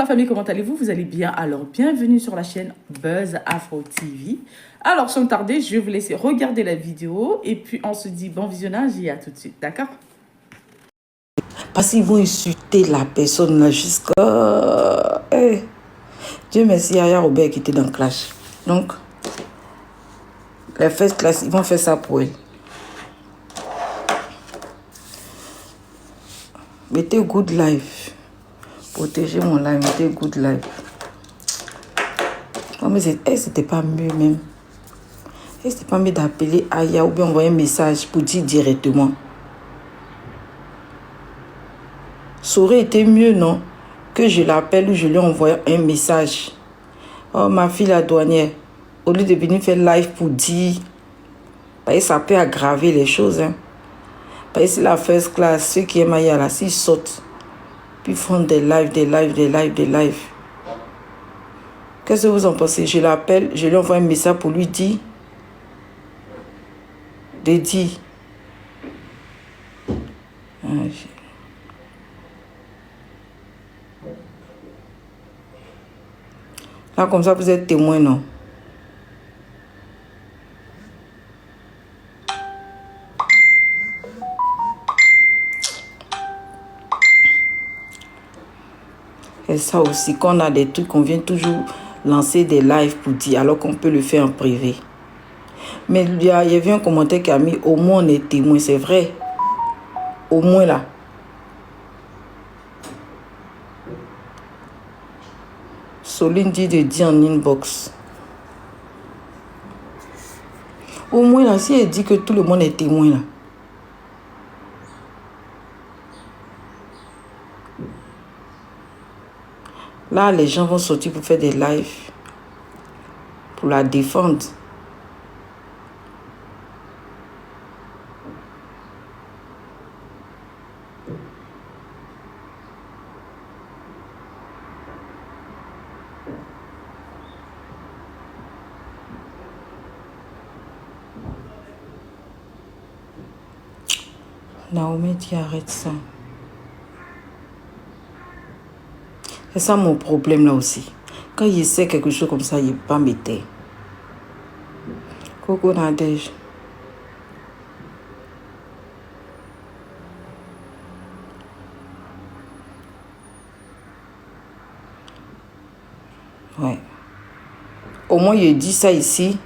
la famille, comment allez-vous? Vous allez bien? Alors, bienvenue sur la chaîne Buzz Afro TV. Alors, sans tarder, je vais vous laisser regarder la vidéo et puis on se dit bon visionnage et à tout de suite, d'accord? Parce qu'ils vont insulter la personne là jusqu'à... Dieu merci, il y a Robert qui était dans le clash. Donc, les first class, ils vont faire ça pour elle. Mettez good life. Protégez mon life, mettez good life. Non, mais c'était pas mieux même. C'était pas mieux d'appeler Aya ou bien envoyer un message pour dire directement. Ça aurait été mieux, non? Que je l'appelle ou je lui envoie un message. Oh, ma fille la douanière. Au lieu de venir faire live pour dire. Parce que ça peut aggraver les choses. Hein. Parce que c'est la first class, ceux qui aiment Aya là, s'ils sautent. Puis font des lives. Qu'est-ce que vous en pensez? Je l'appelle, je lui envoie un message pour lui dire. De dire. Là, comme ça, vous êtes témoin, non? Et ça aussi, quand on a des trucs, on vient toujours lancer des lives pour dire, alors qu'on peut le faire en privé. Mais il y avait un commentaire qui a mis, au moins on est témoin, c'est vrai. Au moins là. Soline dit de dire en inbox. Au moins là, si elle dit que tout le monde est témoin là. Là, les gens vont sortir pour faire des lives. Pour la défendre. Naomi dit arrête ça. C'est ça mon problème là aussi. Quand il sait quelque chose comme ça, il ne peut pas m'aider. Coucou Nadège. Ouais. Au moins, il dit ça ici.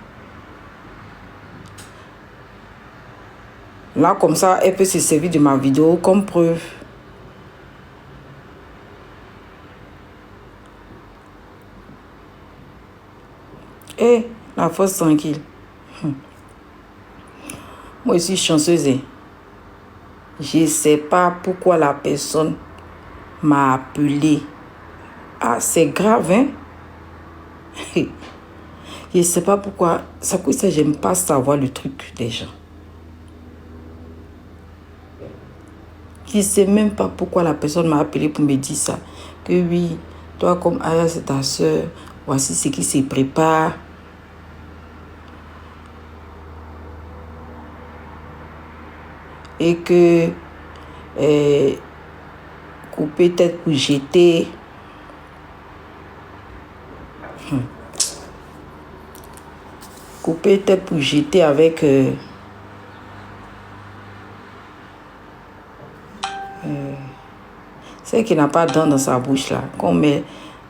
Là, comme ça, elle peut se servir de ma vidéo comme preuve. Et la force tranquille. Moi, je suis chanceuse. Je ne sais pas pourquoi la personne m'a appelé. Ah, c'est grave, hein? Je ne sais pas pourquoi. Ça coûte ça, j'aime pas savoir le truc des gens. Je ne sais même pas pourquoi la personne m'a appelé pour me dire ça. Que oui, toi comme Aya, c'est ta soeur. Voici ce qui se prépare. Et que couper tête pour jeter. Couper tête pour jeter avec c'est qui n'a pas de dents dans sa bouche là. Qu'on met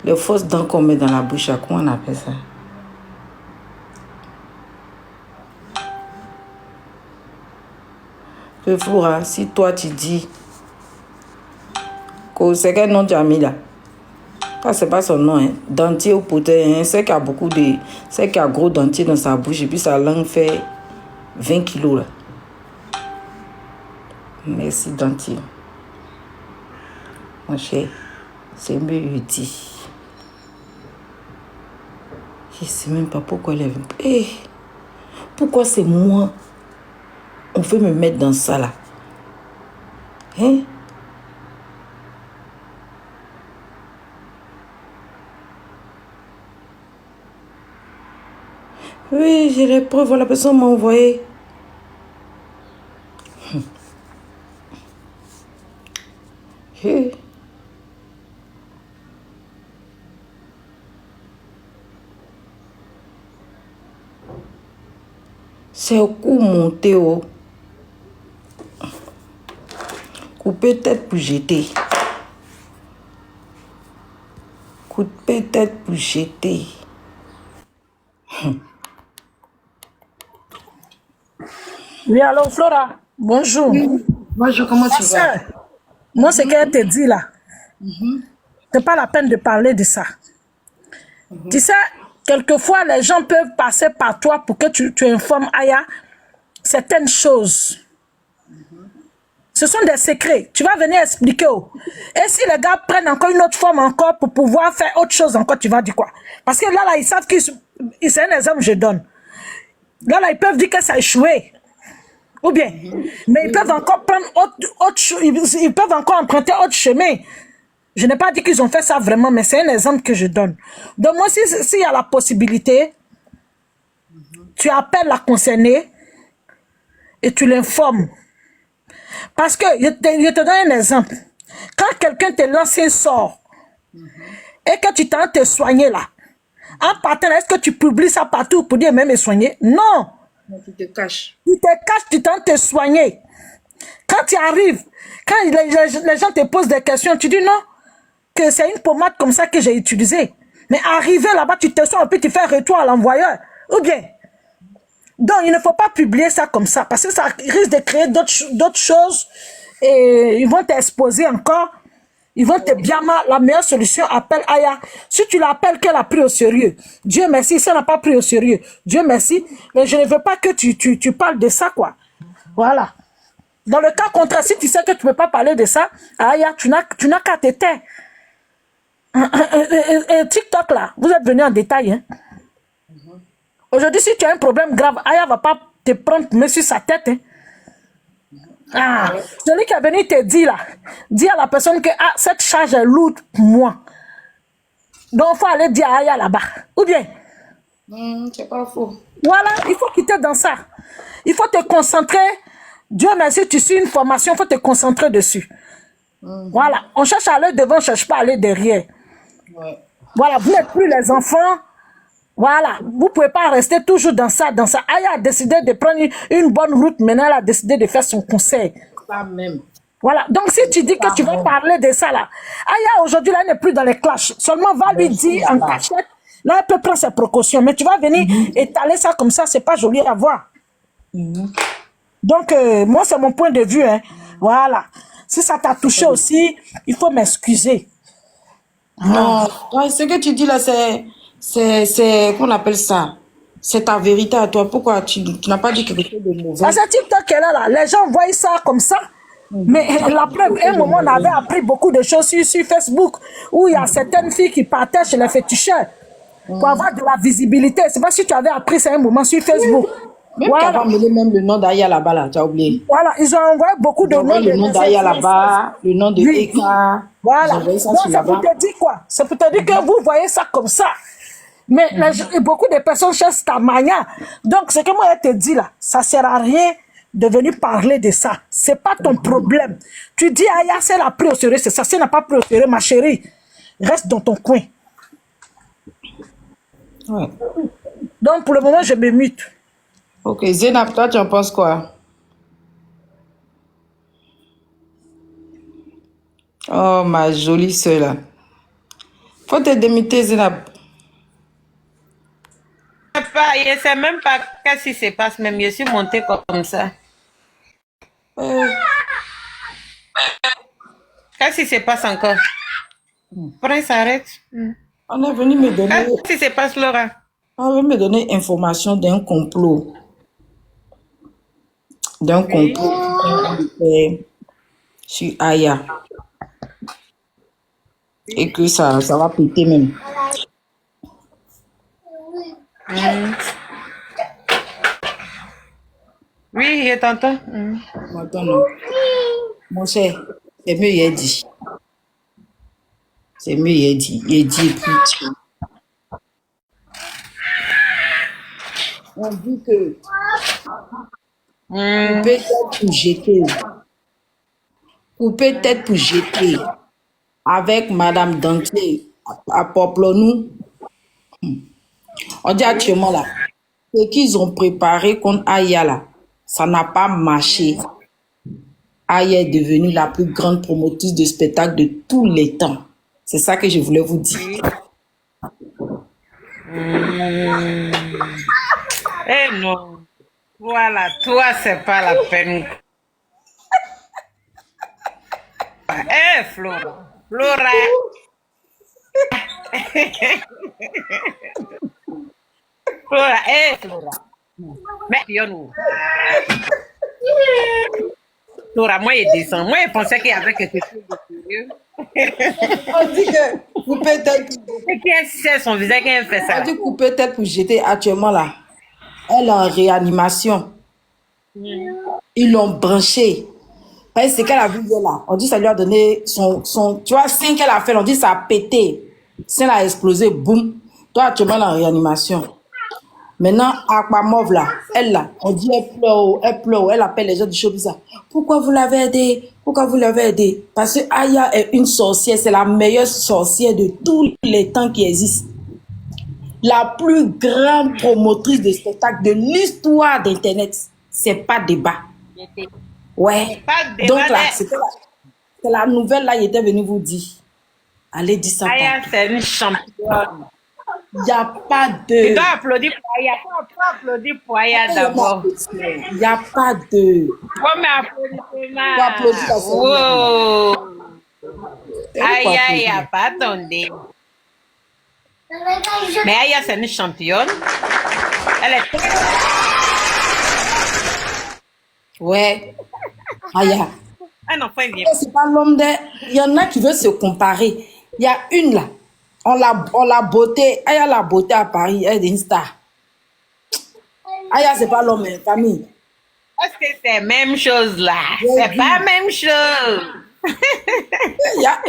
les fausses dents qu'on met dans la bouche là, comment on appelle ça? Que Flora, si toi tu dis que c'est quel nom tu as mis là? Ça c'est pas son nom, hein. Dentier ou peut-être, hein. C'est qu'il y a beaucoup de. C'est qu'il y a gros dentier dans sa bouche et puis sa langue fait 20 kilos là. Merci dentier. Mon cher, c'est mieux dit. Je ne sais même pas pourquoi elle est. Pourquoi c'est moi? On veut me mettre dans ça là. Hein? Oui, j'ai les preuves. La personne m'a envoyé. C'est au coup monté, oh. Couper tête pour jeter. Couper tête pour jeter. Oui, alors Flora, bonjour. Bonjour, comment tu vas? Moi, ce qu'elle te dit là, c'est pas la peine de parler de ça. Tu sais, quelquefois, les gens peuvent passer par toi pour que tu informes Aya certaines choses. Ce sont des secrets. Tu vas venir expliquer. Oh. Et si les gars prennent encore une autre forme encore pour pouvoir faire autre chose encore, tu vas dire quoi? Parce que là, ils savent que c'est un exemple que je donne. Là, ils peuvent dire que ça a échoué. Ou bien, mais ils peuvent encore prendre ils peuvent encore emprunter autre chemin. Je n'ai pas dit qu'ils ont fait ça vraiment, mais c'est un exemple que je donne. Donc moi, s'il y a la possibilité, tu appelles la concernée et tu l'informes. Parce que, je te donne un exemple. Quand quelqu'un te lance un sort et que tu t'en te soigner là, en partant, est-ce que tu publies ça partout pour dire même me soigner? Non. Tu te caches. Tu te caches, tu t'en te soigner. Quand tu arrives, quand les gens te posent des questions, tu dis non, que c'est une pommade comme ça que j'ai utilisée. Mais arrivé là-bas, tu te soignes, puis tu fais retour à l'envoyeur. Ou bien. Donc, il ne faut pas publier ça comme ça, parce que ça risque de créer d'autres choses, et ils vont t'exposer encore. Ils vont te bien mal. La meilleure solution, appelle Aya. Si tu l'appelles qu'elle a pris au sérieux, Dieu merci. Si elle n'a pas pris au sérieux, Dieu merci. Mais je ne veux pas que tu parles de ça, quoi. Voilà. Dans le cas contraire, si tu sais que tu ne peux pas parler de ça, Aya, tu n'as qu'à te taire. Et TikTok, là, vous êtes venu en détail. Hein? Aujourd'hui, si tu as un problème grave, Aya ne va pas te prendre sur sa tête. Hein? Ah, celui qui est venu te dit là, dis à la personne que cette charge est lourde pour moi. Donc, il faut aller dire à Aya là-bas. Ou bien, C'est pas faux. voilà, il faut quitter dans ça. Il faut te concentrer. Dieu merci, tu suis une formation, il faut te concentrer dessus. Voilà, on cherche à aller devant, on ne cherche pas à aller derrière. Ouais. Voilà, vous n'êtes plus les enfants. Voilà, vous ne pouvez pas rester toujours dans ça, dans ça. Aya a décidé de prendre une bonne route, maintenant elle a décidé de faire son conseil. Pas même. Voilà, donc si tu dis que tu vas parler de ça là, Aya aujourd'hui là, elle n'est plus dans les clashs. Seulement va lui dire en cachette, là elle peut prendre ses précautions, mais tu vas venir étaler ça comme ça, c'est pas joli à voir. Donc moi c'est mon point de vue, hein. Voilà. Si ça t'a touché aussi, il faut m'excuser. Non, ouais, ce que tu dis là, qu'on appelle ça. C'est ta vérité à toi. Pourquoi tu n'as pas dit quelque chose de mauvais? Parce que TikTok est là, les gens voient ça comme ça. Mais la preuve, un moment, on avait appris beaucoup de choses sur Facebook, où il y a certaines filles qui partaient chez les féticheurs pour avoir de la visibilité. C'est pas si tu avais appris ça un moment sur Facebook. Même Voilà. qu'avant, même le nom d'Aya là-bas, là, tu as oublié. Voilà, ils ont envoyé beaucoup de noms. Le nom d'Aya là-bas, le nom de Oui. Eka. Voilà. Ils ont envoyé ça Donc, sur c'est là-bas. pour te dire quoi? C'est pour te dire que vous voyez ça comme ça. Mais beaucoup de personnes cherchent ta manière. Donc, ce que moi, je te dis là, ça sert à rien de venir parler de ça. C'est pas ton problème. Tu dis, Aya, c'est la pris au sérieux, c'est ça. Si elle n'a pas pris au sérieux, ma chérie, reste dans ton coin. Ouais. Donc, pour le moment, je me mute. Ok, Zénab, toi, tu en penses quoi? Oh, ma jolie soeur là. Faut te démuter, Zénab. Je ne sais même pas qu'est-ce qui se passe, même je suis montée comme ça. Qu'est-ce qui se passe encore? Prince, arrête. On est venu me donner, Qu'est-ce qui se passe, Laura? on est venu me donner information d'un complot. D'un Oui. complot sur Aya. Et que ça va péter même. Oui, je t'entends. Maintenant, non. Mon cher, c'est mieux, il a dit. C'est mieux, il a dit. Il a dit, et puis, on dit que couper tête pour jeter. Couper tête pour jeter. Avec Madame Dantier à Poplonou. On dit actuellement là. Ce qu'ils ont préparé contre Aya là, ça n'a pas marché. Aya est devenue la plus grande promotrice de spectacle de tous les temps. C'est ça que je voulais vous dire. Eh non. Voilà, toi, c'est pas la peine. Eh, Flora. Flora. Flora, Flora. Mais, Yonou. Flora, moi, il descend. Moi, je pensais qu'il y avait quelque chose de sérieux. On dit que vous peut-être. Et qui est son visage qui a fait ça? On dit que peut-être pour jeter actuellement là. Elle est en réanimation. Ils l'ont branchée. Parce que c'est qu'elle a vu là. On dit que ça lui a donné son tu vois, signe qu'elle a fait, on dit que ça a pété. Ça a explosé, boum. Toi, actuellement, elle est en réanimation. Maintenant, Aquamov là, elle là, on dit elle pleure, elle appelle les gens du showbiz. Pourquoi vous l'avez aidé? Pourquoi vous l'avez aidé? Parce que Aya est une sorcière, c'est la meilleure sorcière de tous les temps qui existent. La plus grande promotrice de spectacle de l'histoire d'Internet. C'est pas débat. Ouais. Pas de Donc débat, là, c'est la nouvelle là, il était venu vous dire. Allez, dis ça. Aya, c'est une championne. Il n'y a pas Tu de... dois applaudir pour Aya. Tu dois applaudir pour Aya d'abord. Il n'y a pas de... Comme applaudissement. Faut applaudir la Wow. Aya, il n'y a applaudir. pas attendé. Mais Aya, c'est une championne. Elle est très... Ouais. Aya. Un enfant vient. C'est pas l'homme de... Il y en a qui veulent se comparer. Il y a une là. On l'a beauté. Aya la beauté à Paris. Elle est une star. Aya, c'est pas l'homme, hein, famille. Est-ce que c'est la même chose là? Oui. C'est pas la même chose. Il y a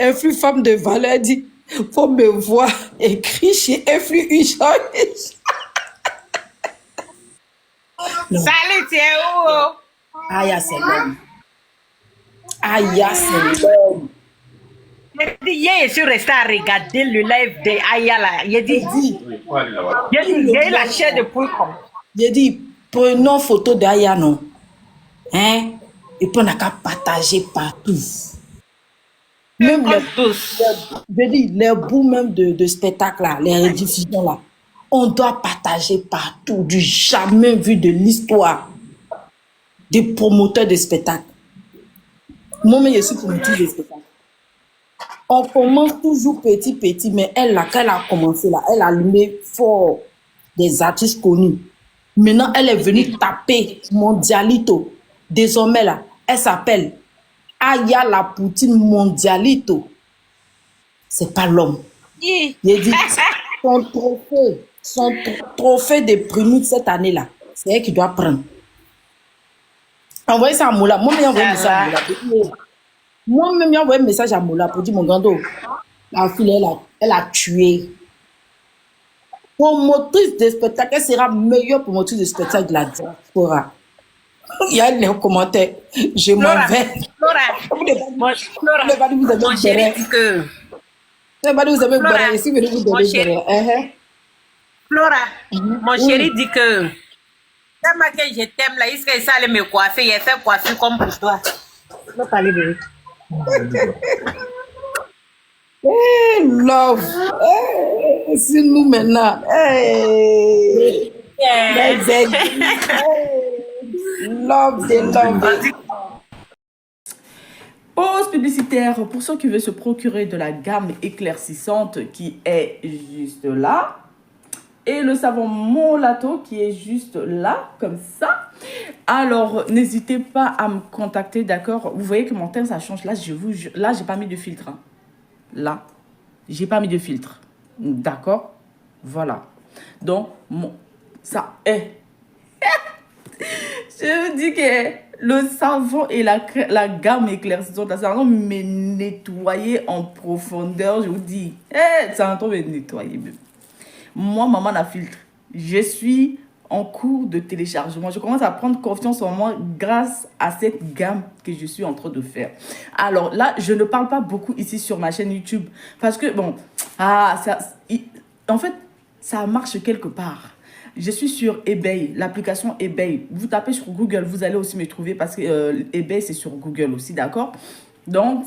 un flux femme de valeur dit, faut me voir écrit chez un flux Uchoy. Salut, tu es où? Aya, c'est l'homme. Aya, c'est l'homme. J'ai dit, hier, je suis resté à regarder le live de Aya là. J'ai dit, j'ai la chair de poule comme ça. J'ai dit, prenons photo d'Aya, non? Hein? Et puis on n'a qu'à partager partout. Même Comme tous. je dis, les bouts même de spectacle là, les rediffusions là, on doit partager partout, du jamais vu de l'histoire des promoteurs de spectacles. Moi-même, je suis promotrice de spectacle. On commence toujours petit, mais elle là, quand elle a commencé là, elle a allumé fort des artistes connus. Maintenant, elle est venue taper Mondialito. Désormais là, elle s'appelle Aya la Poutine Mondialito. C'est pas l'homme. Hi. J'ai dit, son trophée de prix cette année là, c'est elle qui doit prendre. Envoyez ça à Moula. Moi-même, j'ai envoyé un message à Moula. Moi-même, j'ai envoyé un message à Moula pour dire, mon grand dos, la fille, elle a tué. Promotrice de spectacle, elle sera meilleure promotrice de spectacle de la diaspora. Il y a les commentaires. Je m'en Flora, vais. Flora, Flora, Vous avez mon chéri dit que... Vous avez Flora, beurre. Ici, vous mon donner chéri, beurre. Flora, mon chéri dit que... Tellement que je t'aime là, il serait allé me coiffer, il a fait coiffer comme pour toi. Ne parlez de Love. C'est nous maintenant. Hey. Love, c'est love. Pause publicitaire pour ceux qui veulent se procurer de la gamme éclaircissante qui est juste là. Et le savon Molato qui est juste là, comme ça. Alors, n'hésitez pas à me contacter, d'accord? Vous voyez que mon teint, ça change. Là, là, j'ai pas mis de filtre. Hein. Là, j'ai pas mis de filtre. D'accord? Voilà. Donc, ça est. Je vous dis que le savon et la gamme éclaircissante, ça va me nettoyer en profondeur. Je vous dis, ça va me nettoyer. Moi, maman la filtre. Je suis en cours de téléchargement. Je commence à prendre confiance en moi grâce à cette gamme que je suis en train de faire. Alors là, je ne parle pas beaucoup ici sur ma chaîne YouTube. Parce que, bon, en fait, ça marche quelque part. Je suis sur eBay, l'application eBay. Vous tapez sur Google, vous allez aussi me trouver parce que eBay, c'est sur Google aussi, d'accord? Donc,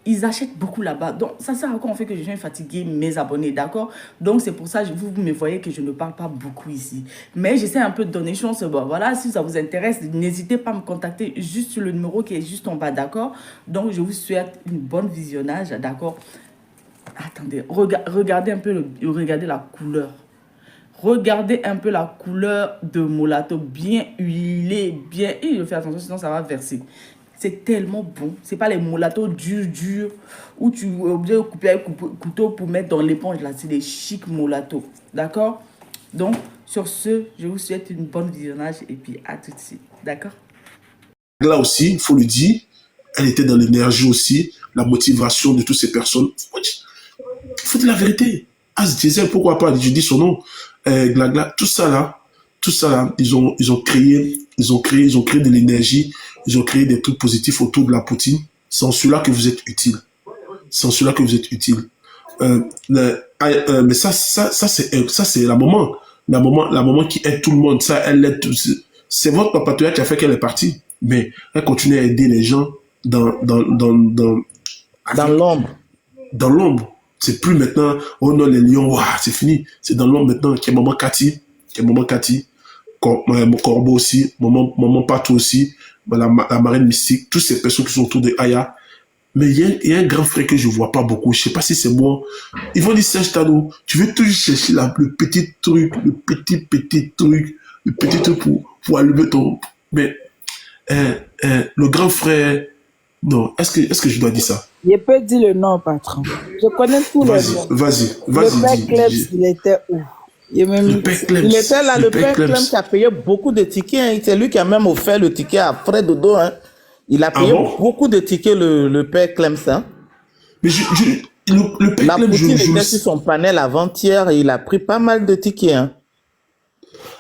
ils achètent beaucoup là-bas. Donc, ça sert à quoi en fait que je viens fatiguer mes abonnés, d'accord? Donc, c'est pour ça que vous me voyez que je ne parle pas beaucoup ici. Mais j'essaie un peu de donner chance. Bon, voilà, si ça vous intéresse, n'hésitez pas à me contacter juste sur le numéro qui est juste en bas, d'accord? Donc, je vous souhaite une bonne visionnage, d'accord? Attendez, regardez un peu regardez la couleur. Regardez un peu la couleur de Molato, bien huilé, bien... Et je fais attention, sinon ça va verser. C'est tellement bon. C'est pas les Molato durs, où tu es obligé de couper avec couteau pour mettre dans l'éponge. Là, c'est des chics Molato. D'accord? Donc, sur ce, je vous souhaite une bonne visionnage et puis à tout de suite. D'accord? Là aussi, il faut le dire, elle était dans l'énergie aussi, la motivation de toutes ces personnes. Il faut dire la vérité. As Diesel, pourquoi pas, je dis son nom. Glagla, tout ça là, ils ont créé de l'énergie, ils ont créé des trucs positifs autour de la poutine. C'est en cela que vous êtes utile. C'est en cela que vous êtes utile. Mais ça c'est la maman qui aide tout le monde. Ça, elle aide tout. C'est votre papatoya qui a fait qu'elle est partie. Mais elle continue à aider les gens dans l'ombre. Dans l'ombre. C'est plus maintenant, oh non, les lions, ouah, c'est fini. C'est dans l'ombre maintenant qu'il y a maman Cathy, mon Corbeau aussi, maman Patou aussi, la marraine mystique, toutes ces personnes qui sont autour de Aya. Mais il y a un grand frère que je vois pas beaucoup. Je sais pas si c'est moi. Ils vont dire, Serge Tano, tu veux toujours chercher le petit truc, le petit truc pour allumer ton... Mais, le grand frère, non, est-ce que je dois dire ça? Je peux dire le nom, patron. Je connais tous les noms. Vas-y. Le père Clem, il était où? Il était là, le père Clem qui a payé beaucoup de tickets. Hein. C'est lui qui a même offert le ticket à Fred Dodo. Hein. Il a payé beaucoup de tickets, le père Clem. Hein. Mais le père la Clem, poutine était sur son panel avant-hier et il a pris pas mal de tickets. Hein.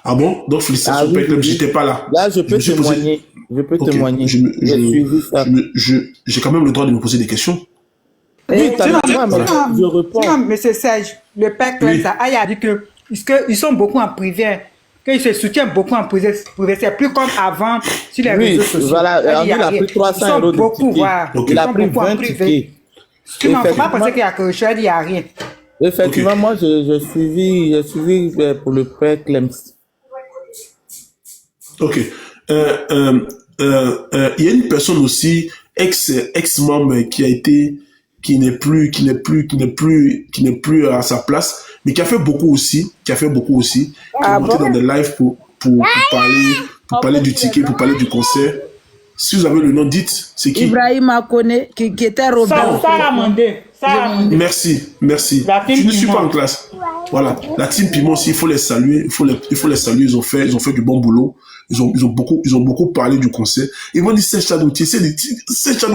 Ah bon? Donc, félicitations, père Clem, j'étais pas là. Là, je peux témoigner. Je peux témoigner. J'ai quand même le droit de me poser des questions. Oui, je réponds. Monsieur Serge, le père Clem, ça a dit que ils sont beaucoup en privé, qu'ils se soutiennent beaucoup en privé. C'est plus comme avant sur les réseaux sociaux. Voilà, il a pris 300 euros de ticket. Il a pris 20 tickets. Tu n'en peux pas penser qu'il y a quelque chose, il n'y a rien. Effectivement, moi, j'ai suivi pour le père Clem. Ok. Il y a une personne aussi, ex-membre qui n'est plus à sa place, mais qui a fait beaucoup aussi, qui est monté dans des lives pour parler du ticket, pour parler du concert. Si vous avez le nom, dites, c'est qui? Ibrahima Kone, qui était Robert. Sarah Mandé. Merci. Je ne suis pas en classe. Voilà. La team Piment aussi, il faut les saluer. Il faut les saluer. Ils ont fait du bon boulot. Ils ont beaucoup parlé du concert. Ils vont dire, Serge Tano, on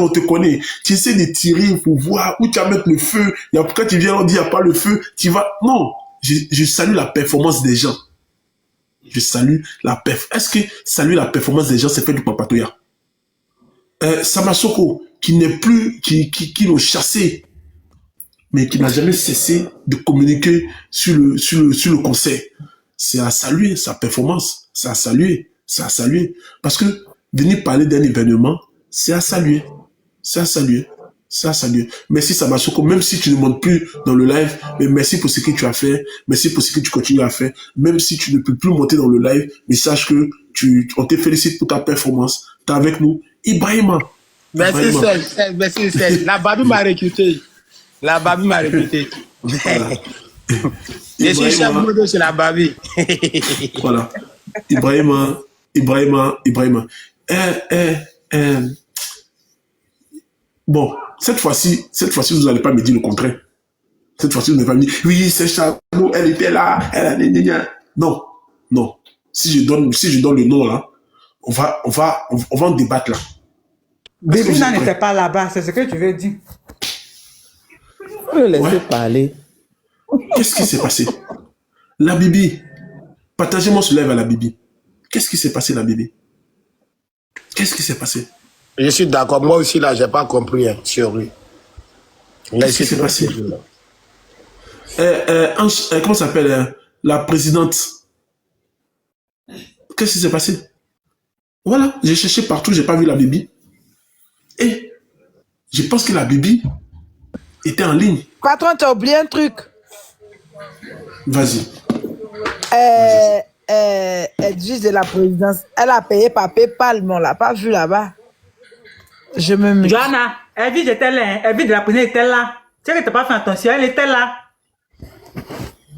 te connaît. Tu essaies de tirer pour voir où tu vas mettre le feu. Et après, quand tu viens, on dit, il n'y a pas le feu. Tu vas, non. Je salue la performance des gens. Je salue la perf. Est-ce que saluer la performance des gens, c'est fait du papatoya? Samasoko, qui l'ont chassé, mais qui n'a jamais cessé de communiquer sur le concert. C'est à saluer sa performance. C'est à saluer. Parce que venir parler d'un événement, c'est à saluer. Merci Samasoko, même si tu ne montes plus dans le live, mais merci pour ce que tu as fait. Merci pour ce que tu continues à faire. Même si tu ne peux plus monter dans le live, mais sache que on te félicite pour ta performance. Tu es avec nous. Ibrahima. Merci Serge. La Babi m'a recruté. Voilà. Je suis chef modo sur la Babi. Voilà. Ibrahima. Bon, cette fois-ci, vous n'allez pas me dire le contraire. Cette fois-ci, vous n'allez pas me dire, oui, c'est Chabo, elle était là, elle a des... Non. Si je donne le nom là, on va en débattre là. Bébina n'était pas là-bas, c'est ce que tu veux dire. Vous le laissez parler. Qu'est-ce qui s'est passé? La Bibi, partagez-moi ce live à la Bibi. Qu'est-ce qui s'est passé, la Bibi? Qu'est-ce qui s'est passé? Je suis d'accord, moi aussi là, j'ai pas compris sur lui. Qu'est-ce qui s'est passé? Comment ça s'appelle la présidente Qu'est-ce qui s'est passé? Voilà, j'ai cherché partout, j'ai pas vu la Bibi. Et je pense que la Bibi était en ligne. Patron, tu as oublié un truc. Vas-y. Elle juge de la présidence. Elle a payé par PayPal, mais on l'a pas vu là-bas. Je me mets. Johanna, elle vit de la présidence, elle était là. Tu sais que tu n'as pas fait attention, elle était là.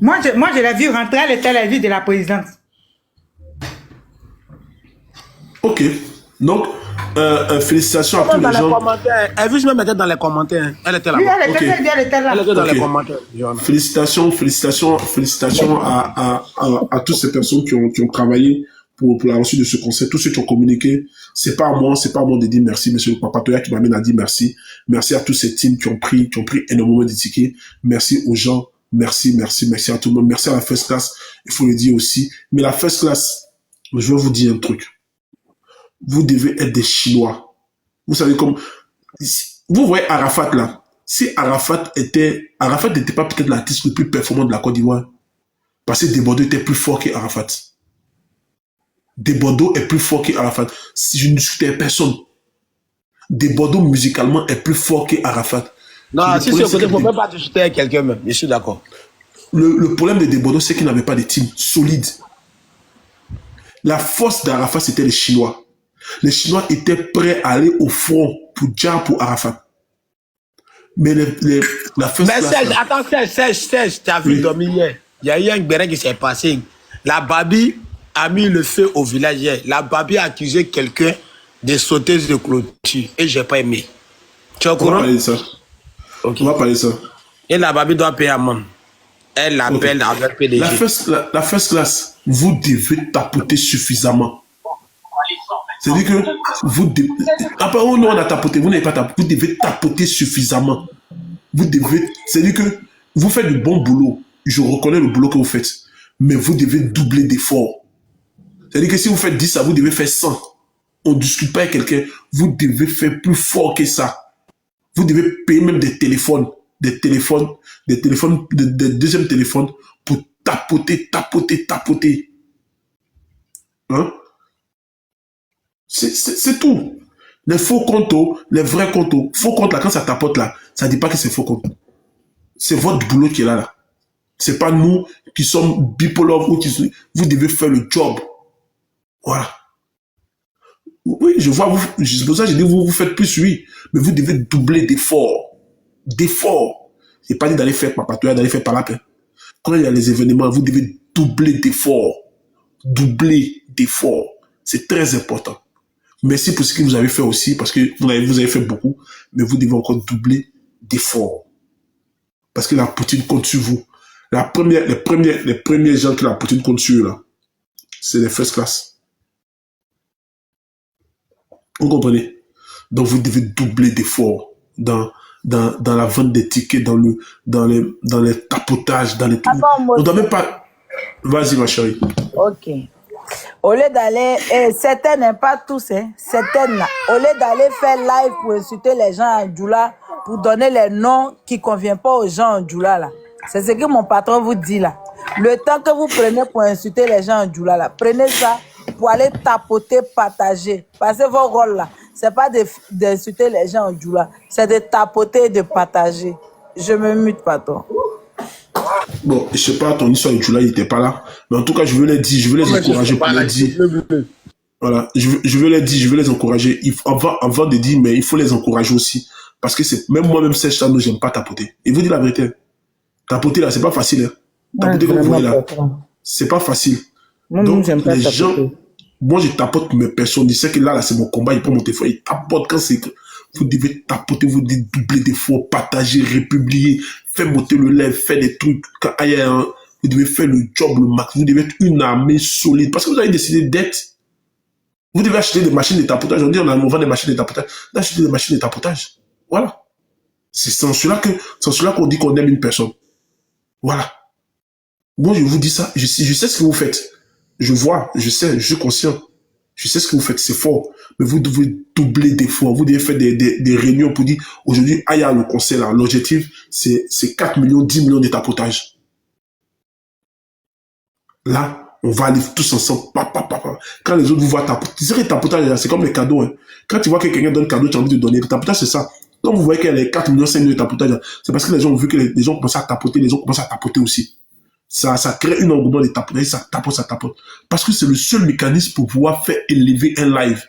Moi, je l'ai vue rentrer, elle était la vie de la présidence. Ok. Donc, félicitations à tous les gens. Elle vit même dans les commentaires. Elle était là. Oui, elle était là. Elle était dans Ok. les commentaires. Johanna. Félicitations à toutes ces personnes qui ont travaillé pour la reçue de ce concert, tous ceux qui ont communiqué. C'est pas à moi de dire merci, monsieur le Papatoya qui m'amène à dire merci. Merci à tous ces teams qui ont pris énormément de tickets. Merci aux gens. Merci à tout le monde. Merci à la first class. Il faut le dire aussi. Mais la first class, je vais vous dire un truc. Vous devez être des Chinois. Vous savez comme, vous voyez Arafat là. Si Arafat n'était pas peut-être l'artiste le plus performant de la Côte d'Ivoire, parce que Desbordeaux était plus fort qu'Arafat. Desbordeaux est plus fort qu'Arafat. Si je ne discute avec personne, Desbordeaux musicalement est plus fort qu'Arafat. Non, si c'est au côté, il ne faut même pas discuter avec quelqu'un même. Je suis d'accord. Le problème de Desbordeaux, c'est qu'il n'avait pas de team solide. La force d'Arafat, c'était les Chinois. Les Chinois étaient prêts à aller au front pour Arafat. Mais la first Mais class, Serge, tu as vu dormir hier. Il y a eu un béret qui s'est passé. La Babi a mis le feu au village hier. La Babi a accusé quelqu'un de sauter de clôture. Et je n'ai pas aimé. Tu es au on va courant? parler de ça. Ok. On va parler de ça. Et la Babi doit payer amende. Elle l'appelle avec PDG. La first class, vous devez tapoter suffisamment. C'est-à-dire que après, nous, on a tapoté, vous n'avez pas tapoté, vous devez tapoter suffisamment. C'est-à-dire que vous faites du bon boulot. Je reconnais le boulot que vous faites. Mais vous devez doubler d'efforts. C'est-à-dire que si vous faites 10, ça, vous devez faire 100. On ne discute pas avec quelqu'un. Vous devez faire plus fort que ça. Vous devez payer même des deuxièmes téléphones pour tapoter. Hein? C'est tout. Les faux comptes, les vrais comptes. Faux comptes là, quand ça tapote là, ça ne dit pas que c'est faux compte. C'est votre boulot qui est là. C'est pas nous qui sommes bipolaires ou vous devez faire le job. Voilà. Oui, je vois, c'est pour ça que je dis vous faites plus, oui. Mais vous devez doubler d'efforts. C'est pas dit d'aller faire papatoya, d'aller faire palapé. Quand il y a les événements, vous devez doubler d'efforts. C'est très important. Merci pour ce que vous avez fait aussi, parce que vous avez fait beaucoup, mais vous devez encore doubler d'efforts. Parce que la Poutine compte sur vous. Les premiers gens que la Poutine compte sur eux, là, c'est les first class. Vous comprenez? Donc vous devez doubler d'efforts dans la vente des tickets, dans les tapotages, dans les trucs. On doit même pas... Vas-y, ma chérie. Ok. Au lieu d'aller, certaines, hein, pas tous, hein, certaines là, au lieu d'aller faire live pour insulter les gens en Djoula, pour donner les noms qui ne conviennent pas aux gens en Djoula là. C'est ce que mon patron vous dit là. Le temps que vous prenez pour insulter les gens en Djoula là, prenez ça pour aller tapoter, partager. Parce que vos rôles là, c'est pas d'insulter les gens en Djoula, c'est de tapoter et de partager. Je me mute, patron. Bon, je sais pas, ton histoire de Djoula, il n'était pas là. Mais en tout cas, je veux les dire, je veux les encourager pour les dire. Voilà, je veux les dire, je veux les encourager. Avant de dire, mais il faut les encourager aussi. Parce que c'est, même moi-même, Serge Tano, j'aime pas tapoter. Et vous dites la vérité. Tapoter là, c'est pas facile. Hein. Tapoter comme vous voyez là, c'est pas facile. Donc, les gens, moi, je tapote mes personnes. Je sais que là, c'est mon combat, il prend mon téléphone, il tapote quand c'est. Vous devez tapoter, vous devez doubler d'efforts, partager, republier, faire monter le lèvre, faire des trucs. Quand il y a vous devez faire le job, le max. Vous devez être une armée solide. Parce que vous avez décidé d'être. Vous devez acheter des machines de tapotage. On dit, on vend des machines de tapotage. D'acheter des machines de tapotage. Voilà. C'est en cela qu'on dit qu'on aime une personne. Voilà. Moi, je vous dis ça. Je sais ce que vous faites. Je vois, je sais, je suis conscient. Je sais ce que vous faites, c'est fort. Mais vous devez doubler d'efforts. Vous devez faire des réunions pour dire, aujourd'hui, il y a le concert là. L'objectif, c'est 4 millions, 10 millions de tapotage. Là, On va aller tous ensemble. Quand les autres vous voient tapoter, tu sais que tapotage, c'est comme les cadeaux. Hein. Quand tu vois que quelqu'un donne un cadeau, tu as envie de donner. Le tapotage, c'est ça. Quand vous voyez qu'il y a les 4 millions, 5 millions de tapotage, c'est parce que les gens ont vu que les gens commencent à tapoter, les gens commencent à tapoter aussi. Ça crée un engouement de tapotage, ça tapote, ça tapote. Parce que c'est le seul mécanisme pour pouvoir faire élever un live.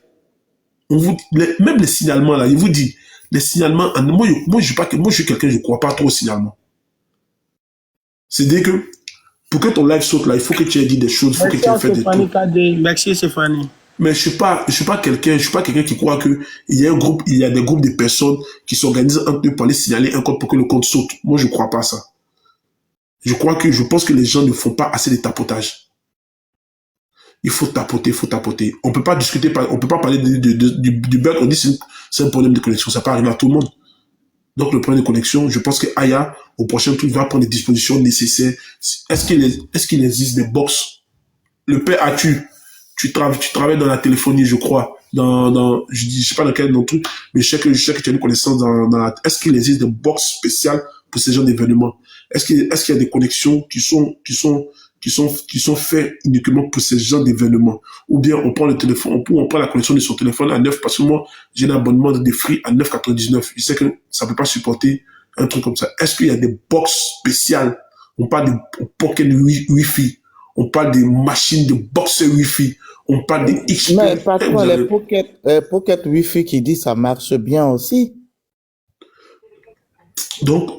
Même les signalements, là, il vous dit, les signalements, moi, je suis quelqu'un, je ne crois pas trop aux signalements. C'est-à-dire que, pour que ton live saute là, il faut que tu aies dit des choses, il faut que tu aies fait des trucs. Merci Stéphanie. Mais je suis pas quelqu'un qui croit que il y a des groupes de personnes qui s'organisent entre eux pour aller signaler un compte pour que le compte saute. Moi, je crois pas à ça. Je pense que les gens ne font pas assez de tapotage. Il faut tapoter. On peut pas discuter, on peut pas parler du bug. On dit c'est un problème de connexion, ça peut arriver à tout le monde. Donc, le problème de connexion, je pense que Aya, au prochain truc, va prendre les dispositions nécessaires. Est-ce qu'il existe des box? Le père tu travailles dans la téléphonie, je crois. Je sais pas dans quel truc, mais je sais que tu as une connaissance est-ce qu'il existe des box spéciales pour ces genres d'événements? Est-ce qu'il y a des connexions qui sont faites uniquement pour ces genres d'événements? Ou bien on prend le téléphone, on prend la connexion de son téléphone à 9, parce que moi, j'ai un abonnement de Free à 9,99. Je sais que ça peut pas supporter un truc comme ça. Est-ce qu'il y a des box spéciales? On parle de pocket Wi-Fi. On parle des machines de box Wi-Fi. On parle des XP. Mais patron, les pocket Wi-Fi qui dit ça marche bien aussi. Donc,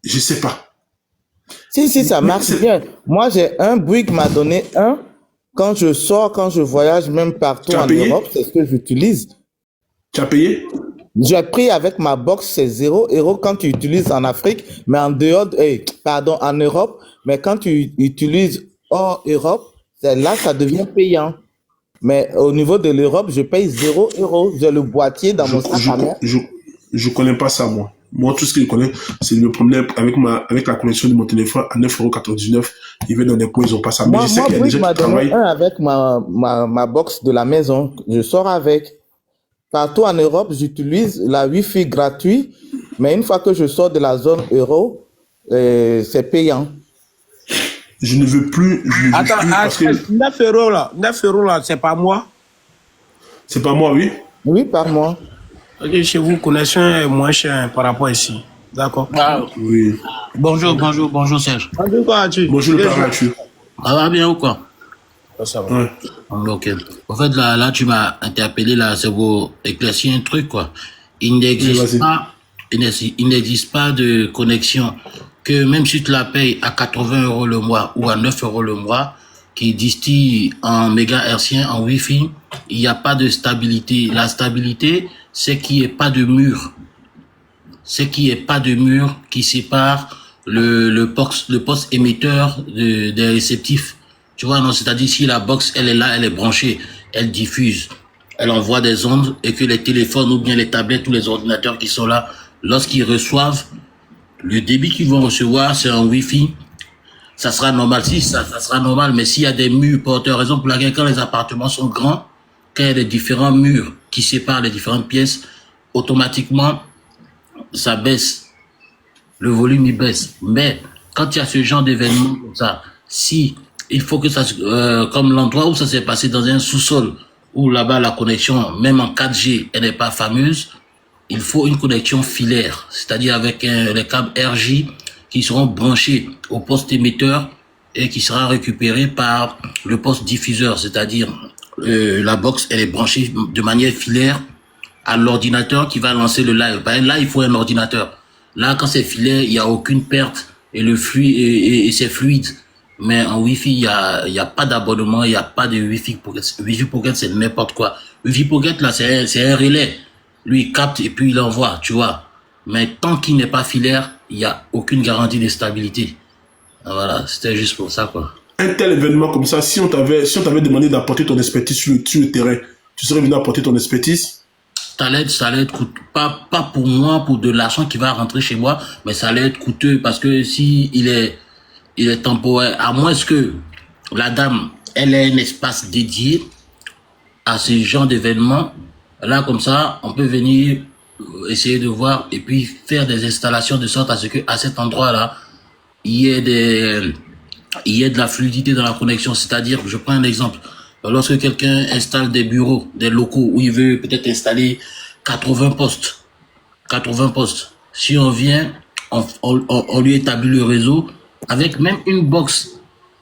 je sais pas. Si, ça marche bien. Moi, j'ai un Bouygues m'a donné un. Quand je sors, quand je voyage, même partout en Europe, c'est ce que j'utilise. Tu as payé? J'ai pris avec ma box, c'est 0 € quand tu utilises en Afrique, mais en Europe, mais quand tu utilises hors Europe, là, ça devient payant. Mais au niveau de l'Europe, je paye 0 €. J'ai le boîtier dans mon sac à main. Je connais pas ça, moi. Moi, tout ce que je connais, c'est le problème avec la connexion de mon téléphone à 9,99 €. Ils viennent dans des coins, ils ont pas ça. Mais je sais qu'il y a des gens qui travaillent. Un avec ma box de la maison. Je sors avec. Partout en Europe, j'utilise la Wi-Fi gratuite. Mais une fois que je sors de la zone euro, c'est payant. Je ne veux plus. Attends, 9 € là. 9 € là, c'est pas moi. C'est pas moi, oui. Oui, par mois. Ok, chez vous, connexion est moins cher par rapport ici. D'accord. Ah, oui. Bonjour Serge. Bonjour, quoi as-tu? Bonjour le père Mathieu. Ça va bien ou quoi? Ça va. Ouais. Ok. En fait, là, tu m'as interpellé, là, c'est pour éclaircir un truc, quoi. Il n'existe pas de connexion que même si tu la payes à 80 € le mois ou à 9 € le mois, qui distille en mégahertzien, en Wi-Fi, il n'y a pas de stabilité. La stabilité, c'est qu'il n'y ait pas de mur. C'est qu'il n'y ait pas de mur qui sépare le poste émetteur des réceptifs. Tu vois, non, c'est-à-dire si la box, elle est là, elle est branchée, elle diffuse, elle envoie des ondes et que les téléphones ou bien les tablettes ou les ordinateurs qui sont là, lorsqu'ils reçoivent, le débit qu'ils vont recevoir, c'est en Wi-Fi. Ça sera normal, ça sera normal, mais s'il y a des murs porteurs, raison pour laquelle quand les appartements sont grands, quand il y a des différents murs qui séparent les différentes pièces, automatiquement, ça baisse. Le volume, il baisse. Mais quand il y a ce genre d'événement comme ça, si il faut que ça, comme l'endroit où ça s'est passé dans un sous-sol, où là-bas la connexion, même en 4G, elle n'est pas fameuse, il faut une connexion filaire, c'est-à-dire avec les câbles RJ qui seront branchés au poste émetteur et qui sera récupéré par le poste diffuseur, c'est-à-dire la box, elle est branchée de manière filaire à l'ordinateur qui va lancer le live. Ben, là, il faut un ordinateur. Là, quand c'est filaire, il n'y a aucune perte et le flux et c'est fluide. Mais en Wi-Fi, il y a pas d'abonnement, il n'y a pas de Wi-Fi Pocket. Wi-Fi Pocket, c'est n'importe quoi. Wi-Fi Pocket, là, c'est un relais. Lui, il capte et puis il envoie, tu vois. Mais tant qu'il n'est pas filaire, il n'y a aucune garantie de stabilité. Voilà, c'était juste pour ça, quoi. Un tel événement comme ça, si on t'avait demandé d'apporter ton expertise sur le terrain, tu serais venu apporter ton expertise? Ça allait être coûteux. Pas pour moi, pour de l'argent qui va rentrer chez moi, mais ça allait être coûteux parce que si il est temporaire, à moins que la dame, elle ait un espace dédié à ce genre d'événement, là, comme ça, on peut venir essayer de voir et puis faire des installations de sorte à ce que, à cet endroit-là, il y ait il y ait de la fluidité dans la connexion. C'est-à-dire, je prends un exemple. Lorsque quelqu'un installe des bureaux, des locaux où il veut peut-être installer 80 postes, si on vient, on lui établit le réseau avec même une box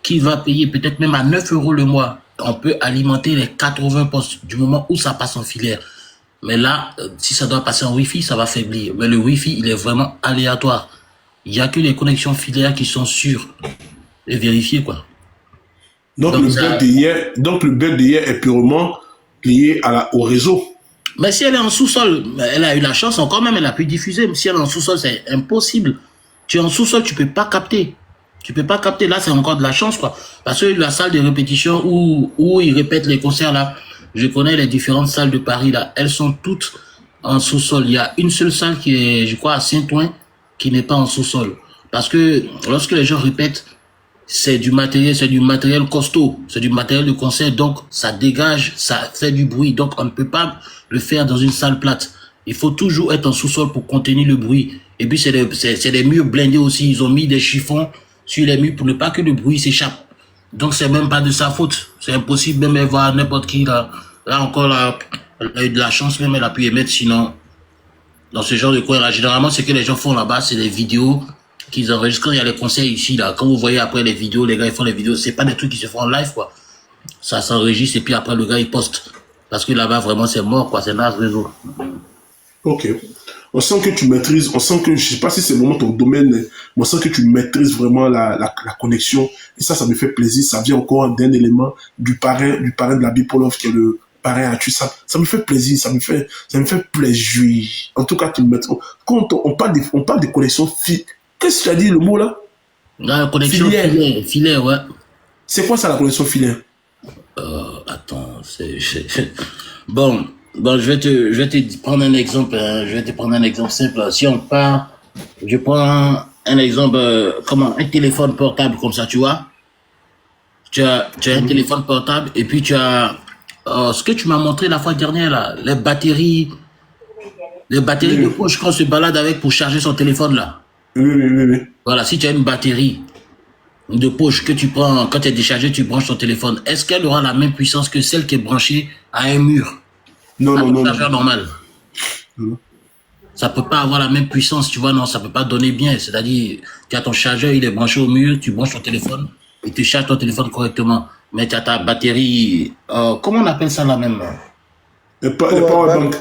qui va payer peut-être même à 9 € le mois. On peut alimenter les 80 postes du moment où ça passe en filaire. Mais là, si ça doit passer en Wi-Fi, ça va faiblir. Mais le Wi-Fi, il est vraiment aléatoire. Il n'y a que les connexions filaires qui sont sûres et vérifiées, quoi. Donc le bug d'hier est purement lié au réseau. Mais si elle est en sous-sol, elle a eu la chance, encore même, elle a pu diffuser. Mais si elle est en sous-sol, c'est impossible. Tu es en sous-sol, tu peux pas capter. Tu peux pas capter. Là, c'est encore de la chance, quoi. Parce que la salle de répétition où ils répètent les concerts, là, je connais les différentes salles de Paris, là. Elles sont toutes en sous-sol. Il y a une seule salle qui est, je crois, à Saint-Ouen, qui n'est pas en sous-sol. Parce que lorsque les gens répètent, c'est du matériel costaud, c'est du matériel de concert, donc ça dégage, ça fait du bruit, donc on ne peut pas le faire dans une salle plate. Il faut toujours être en sous-sol pour contenir le bruit. Et puis c'est des murs blindés aussi, ils ont mis des chiffons sur les murs pour ne pas que le bruit s'échappe. Donc c'est même pas de sa faute, c'est impossible, même voir n'importe qui là. Là encore, là, elle a eu de la chance, même elle a pu émettre, sinon, dans ce genre de coin là, généralement ce que les gens font là-bas, c'est des vidéos qu'ils enregistrent quand il y a les concerts ici, là. Quand vous voyez après les vidéos, les gars, ils font les vidéos. C'est pas des trucs qui se font en live, quoi. Ça s'enregistre et puis après, le gars, il poste. Parce que là-bas, vraiment, c'est mort, quoi. C'est naze réseau. Ok. On sent que tu maîtrises, on sent que, je sais pas si c'est vraiment ton domaine, mais on sent que tu maîtrises vraiment la connexion. Et ça me fait plaisir. Ça vient encore d'un élément du parrain de la Bipolov, qui est le parrain à tu. Ça me fait plaisir, ça me fait plaisir. En tout cas, tu maîtrises. Quand on parle de connexion physique, qu'est-ce que tu as dit, le mot là? La connexion filaire, ouais. C'est quoi ça, la connexion filaire? Attends, Bon, je vais te prendre un exemple, hein. Je vais te prendre un exemple simple. Si on part, je prends un exemple, un téléphone portable comme ça, tu vois. Tu as un téléphone portable et puis tu as ce que tu m'as montré la fois dernière là, les batteries de poche qu'on se balade avec pour charger son téléphone là. Oui. Voilà, si tu as une batterie de poche que tu prends, quand tu es déchargé, tu branches ton téléphone, est-ce qu'elle aura la même puissance que celle qui est branchée à un mur? Non. Chargeur normal. Ça peut pas avoir la même puissance, tu vois, non, ça peut pas donner bien. C'est-à-dire, tu as ton chargeur, il est branché au mur, tu branches ton téléphone et tu charges ton téléphone correctement. Mais tu as ta batterie, comment on appelle ça là même? Le powerbank.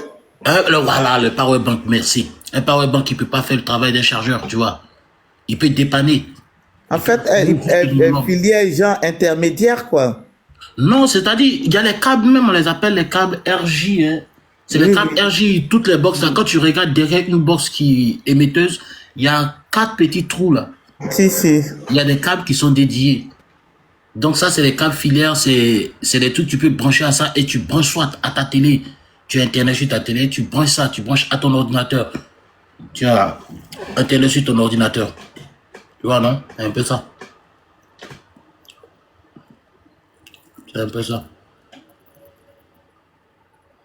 Voilà, le powerbank, merci. Un powerbank qui peut pas faire le travail d'un chargeur, tu vois. Il peut dépanner. En fait, filière genre intermédiaire, quoi. Non, c'est-à-dire, il y a les câbles, même on les appelle les câbles RJ. Hein. C'est les câbles RJ, toutes les boxes. Là, quand tu regardes derrière une box qui est émetteuse, il y a 4 petits trous là. Si. Il y a des câbles qui sont dédiés. Donc ça, c'est les câbles filaires, c'est des trucs que tu peux brancher à ça et tu branches soit à ta télé. Tu as Internet sur ta télé, tu branches ça, tu branches à ton ordinateur. Tu as Internet sur ton ordinateur. Tu vois, non? C'est un peu ça. C'est un peu ça.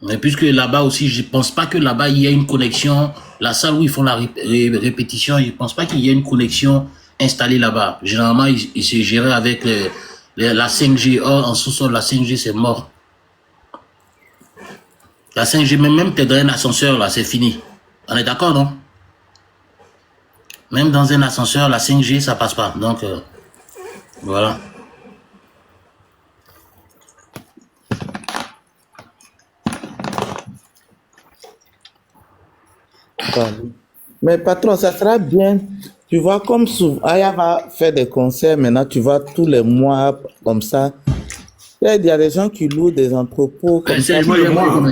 Mais puisque là-bas aussi, je pense pas que là-bas, il y ait une connexion. La salle où ils font la répétition, je pense pas qu'il y ait une connexion installée là-bas. Généralement, ils se gèrent avec la 5G. Or, en sous-sol, la 5G, c'est mort. La 5G, même t'es dans un ascenseur, là, c'est fini. On est d'accord, non? Même dans un ascenseur, la 5G, ça passe pas. Donc, voilà. Mais patron, ça sera bien. Tu vois, comme souvent, Aya va faire des concerts maintenant, tu vois, tous les mois, comme ça. Il y a des gens qui louent des entrepôts comme ça. Moi,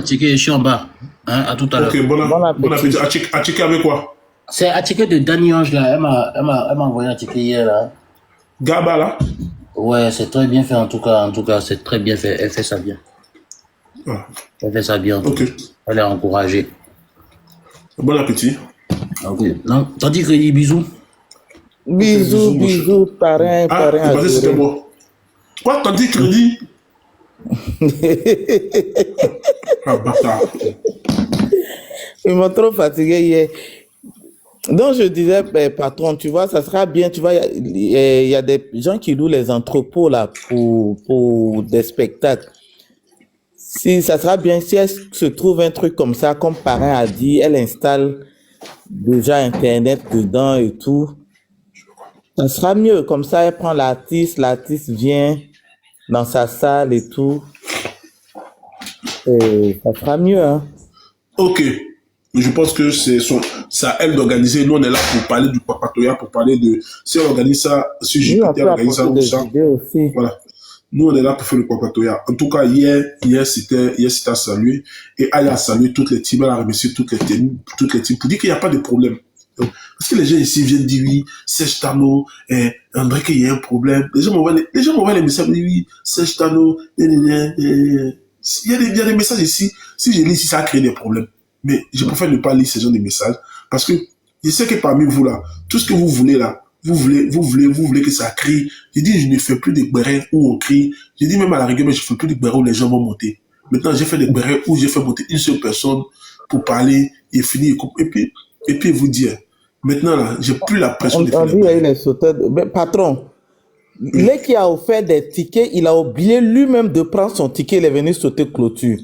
je suis en bas. Hein, à tout à l'heure. Ok, bon appétit. À checker avec quoi? C'est à checker de Dani Ange, là. Elle m'a envoyé à checker hier, là. Gaba, là? Ouais, c'est très bien fait, en tout cas, c'est très bien fait. Elle fait ça bien. Ah. Elle fait ça bien, en tout cas. Elle est encouragée. Bon appétit. Ok. Non, t'as dit que bisous? Bisous, parrain. Vas-y, c'était moi. Quoi, t'as dit crédit? Ah, bâtard. Ils m'ont trop fatigué hier. Donc, je disais, patron, tu vois, ça sera bien, tu vois, il y a des gens qui louent les entrepôts là pour des spectacles. Si ça sera bien, si elle se trouve un truc comme ça, comme parrain a dit, elle installe déjà Internet dedans et tout, ça sera mieux. Comme ça, elle prend l'artiste vient dans sa salle et tout, et ça sera mieux, hein. Ok. Je pense que c'est à elle d'organiser. Nous, on est là pour parler du Papatoya, pour parler de... Si on organise ça, si JPT organise ça ou ça, voilà. Nous, on est là pour faire le Papatoya. En tout cas, hier, c'était à saluer. Et Aya a salué toutes les teams, elle a remercié toutes les teams pour dire qu'il n'y a pas de problème. Donc, parce que les gens ici viennent dire oui, Serge Tano, André, qu'il y a un problème. Les gens m'envoient les messages, oui, Serge Tano, il y a des messages ici. Si je lis ici, ça a créé des problèmes. Mais je préfère ne pas lire ces genre de messages parce que je sais que parmi vous là, tout ce que vous voulez là, vous voulez que ça crie. Je dis, je ne fais plus des bérets où on crie. Je dis même à la rigueur, mais je fais plus des bérets où les gens vont monter. Maintenant, j'ai fait des bérets où j'ai fait monter une seule personne pour parler et finir. Et puis vous dire, maintenant là, j'ai plus la pression de faire les sauteurs. Mais, patron, lui qui a offert des tickets, il a oublié lui-même de prendre son ticket, il est venu sauter clôture.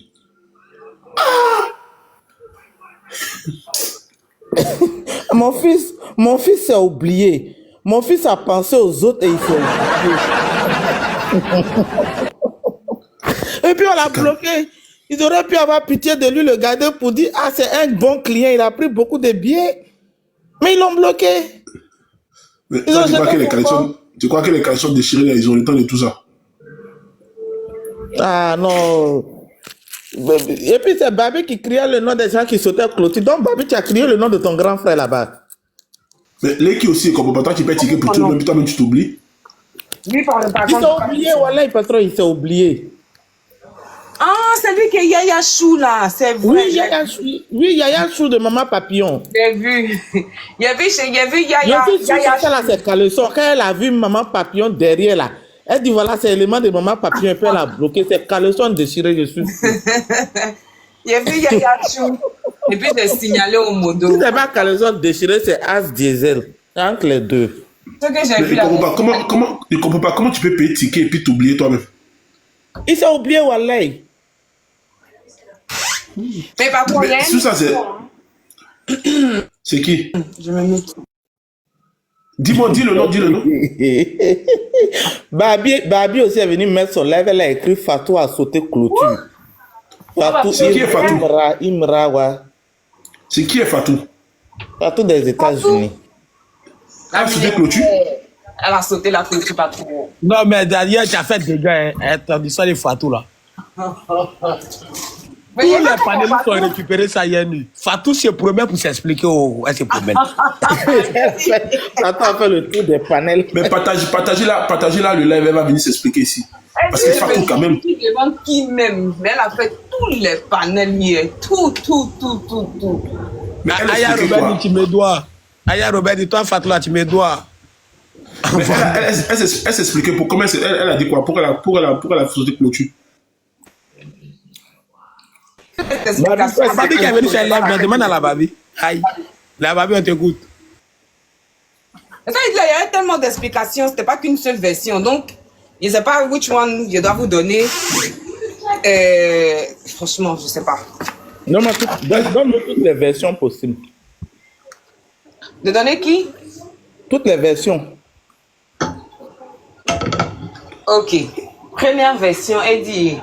Mon fils s'est oublié. Mon fils a pensé aux autres et il s'est oublié. Et puis on l'a bloqué. Ils auraient pu avoir pitié de lui, le garder pour dire, ah, c'est un bon client, il a pris beaucoup de billets. Mais ils l'ont bloqué. Mais tu crois que les caleçons déchirés, là, ils ont le temps de tout ça? Ah non. Et puis c'est Babi qui criait le nom des gens qui sautaient à clôture. Donc Babi, tu as crié le nom de ton grand frère là-bas. Mais les qui aussi, comme patron, qui paye ticket pour tout le monde, toi-même tu t'oublies. Lui, par le patron. Il s'est oublié, voilà, le patron, il s'est oublié. Ah, c'est lui qui est Yaya Chou là, c'est vrai. Oui, Yaya Chou de Maman Papillon. J'ai vu. Il y avait Yaya. Là, c'est caleçon. Quand elle a vu Maman Papillon derrière là, elle dit voilà, c'est l'élément de Maman Papillon, et puis elle a bloqué. C'est caleçon déchiré, je suis. Il y avait Yaya Chou. Et puis j'ai signalé au modo. Si c'est pas caleçon déchiré, c'est As Diesel. C'est entre les deux. Ce que j'ai vu là. Je comprends pas comment tu peux payer ticket et puis t'oublier toi-même. Il s'est oublié, Wallah. Mais par contre, tout ça, c'est qui? Je me mets. Dis-moi, dis le nom. Babi aussi est venu mettre son live, elle a écrit Fatou a sauté clôture. Fatou, c'est qui est Fatou? Imra, ouais. C'est qui est Fatou? Fatou des États-Unis. Elle a sauté clôture? Elle a sauté la clôture, pas trop. Non, mais derrière, tu as fait des gars, t'as ça les Fatou là. Tous les panélistes ont récupéré ça hier nuit. Fatou se promet pour s'expliquer où elle se promène. Fatou a fait le tour des panels. Mais partagez là le live, elle va venir s'expliquer ici. Parce que Fatou quand même. Qui demande qui même, mais elle a fait tous les panels hier. Tout. Mais Aya Robert dit tu me dois. Aya Robert dit toi Fatou là tu me dois. Elle s'expliquait pour comment elle a dit quoi? Pour elle a sauté clôture. La Babi qui est venue faire live, demande à la Babi. Aïe, la Babi, on t'écoute. Il y avait tellement d'explications, c'était pas qu'une seule version. Donc, je ne sais pas which one je dois vous donner. Franchement, je ne sais pas. Non, mais donne-nous toutes les versions possibles. De donner qui? Toutes les versions. Ok. Première version, elle dit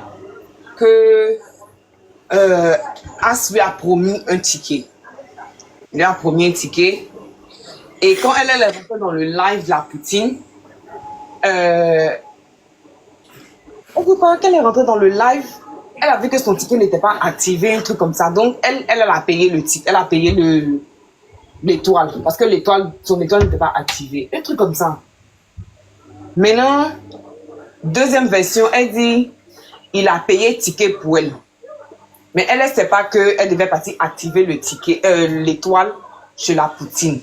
que As lui a promis un ticket. Il lui a promis un ticket. Et quand elle est rentrée dans le live de la Poutine, quand elle est rentrée dans le live, elle a vu que son ticket n'était pas activé, un truc comme ça. Donc, elle a payé le ticket, elle a payé l'étoile. Parce que son étoile n'était pas activée. Un truc comme ça. Maintenant, deuxième version, elle dit, il a payé ticket pour elle. Mais elle ne sait pas qu'elle devait partir activer le ticket, l'étoile chez la Poutine.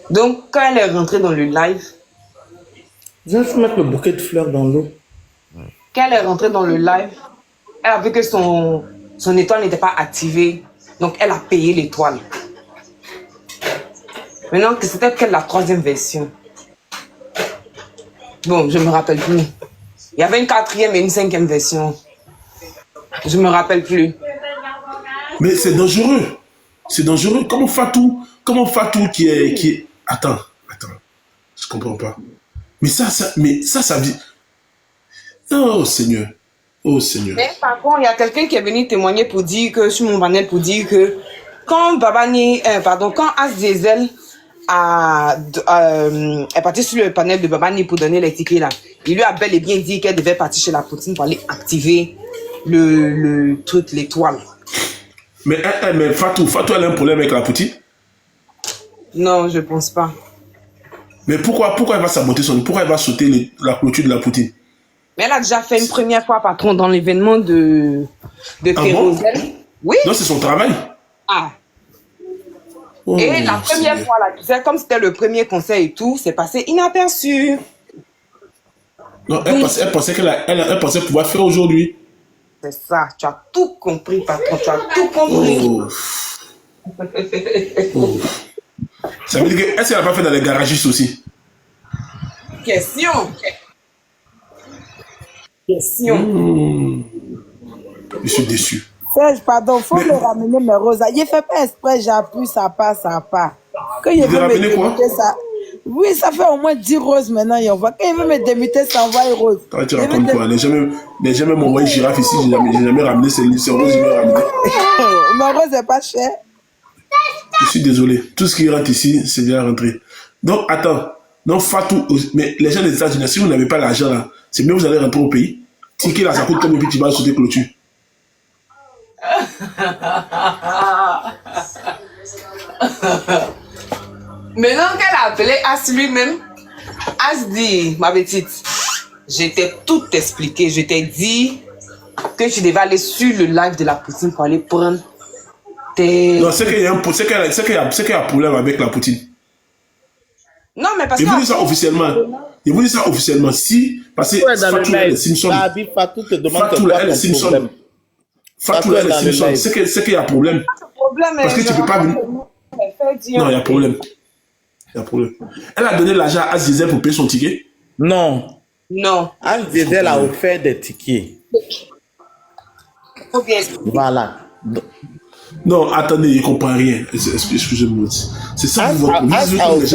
Donc, quand elle est rentrée dans le live... Juste mettre le bouquet de fleurs dans l'eau. Quand elle est rentrée dans le live, elle a vu que son étoile n'était pas activée. Donc, elle a payé l'étoile. Maintenant, que c'était quelle la troisième version? Bon, je me rappelle plus. Il y avait une quatrième et une cinquième version. Je me rappelle plus. Mais c'est dangereux. C'est dangereux. Comment Fatou qui est... Attends. Je comprends pas. Mais ça dit... Oh Seigneur. Mais par contre, il y a quelqu'un qui est venu témoigner pour dire que, sur mon panel, pour dire que quand quand Asdizel est parti sur le panel de Babani pour donner les tickets là, il lui a bel et bien dit qu'elle devait partir chez la Poutine pour aller activer le truc, l'étoile. Mais Fatou, elle a un problème avec la Poutine? Non, je pense pas. Mais pourquoi elle va saboter pourquoi elle va sauter la clôture de la Poutine? Mais elle a déjà fait une première fois, patron, dans l'événement de Kérosène. Bon? Oui. Non, c'est son travail. Ah. Oh, et la première fois, là, tu sais, comme c'était le premier concert et tout, c'est passé inaperçu. Non, elle pensait elle pensait pouvoir faire aujourd'hui. C'est ça, tu as tout compris, patron, tu as tout compris. Oh. Ça veut dire que, est-ce qu'elle n'a pas fait dans les garagistes aussi? Question. Je suis déçu. Serge, pardon, faut me ramener mes roses. Il ne fait pas exprès, j'appuie, ça passe. Quand il veut me démuter, ça... Oui, ça fait au moins 10 roses maintenant, il envoie. Quand il veut me démuter, ça envoie une rose. Quand tu racontes quoi? N'est jamais m'envoyé girafe ici, j'ai jamais ramené ces roses, je vais ramener. Ma rose n'est pas chère. Je suis désolé. Tout ce qui rentre ici, c'est déjà rentré. Donc, attends. Donc, Fatou, mais les gens des États-Unis, si vous n'avez pas l'argent là, c'est mieux vous allez rentrer au pays. Ticket là, ça coûte comme un petit bal sur des clôtures. Maintenant qu'elle a appelé As lui-même, As dit, ma petite, je t'ai tout expliqué. Je t'ai dit que tu devais aller sur le live de la Poutine pour aller prendre tes... Non, c'est qu'il y a un problème avec la Poutine. Non, mais parce que... Je vous dis ça officiellement. Si, parce que Fatou est les Simpsons. Fatou te demande Fatou est les Simpsons. Fatou est les Simpsons. C'est qu'il y a un problème. Parce que tu ne peux pas venir. Non, il y a problème. Elle a donné l'argent à Asdizel pour payer son ticket? Non. Non. Asdizel a offert des tickets. Voilà. Non, attendez, je ne comprends rien. Excusez-moi. C'est ça, vous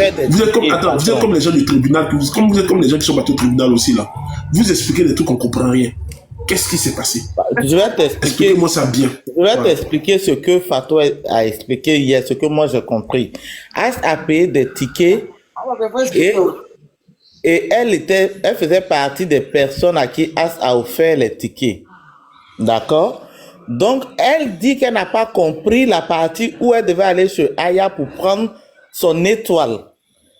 êtes comme les gens du tribunal, vous êtes comme les gens qui sont battus au tribunal aussi là. Vous expliquez des trucs qu'on ne comprend rien. Qu'est-ce qui s'est passé? Je vais t'expliquer. Expliquez-moi ça bien. Je vais t'expliquer ce que Fatou a expliqué hier, ce que moi j'ai compris. As a payé des tickets et elle faisait partie des personnes à qui As a offert les tickets. D'accord? Donc, elle dit qu'elle n'a pas compris la partie où elle devait aller chez Aya pour prendre son étoile.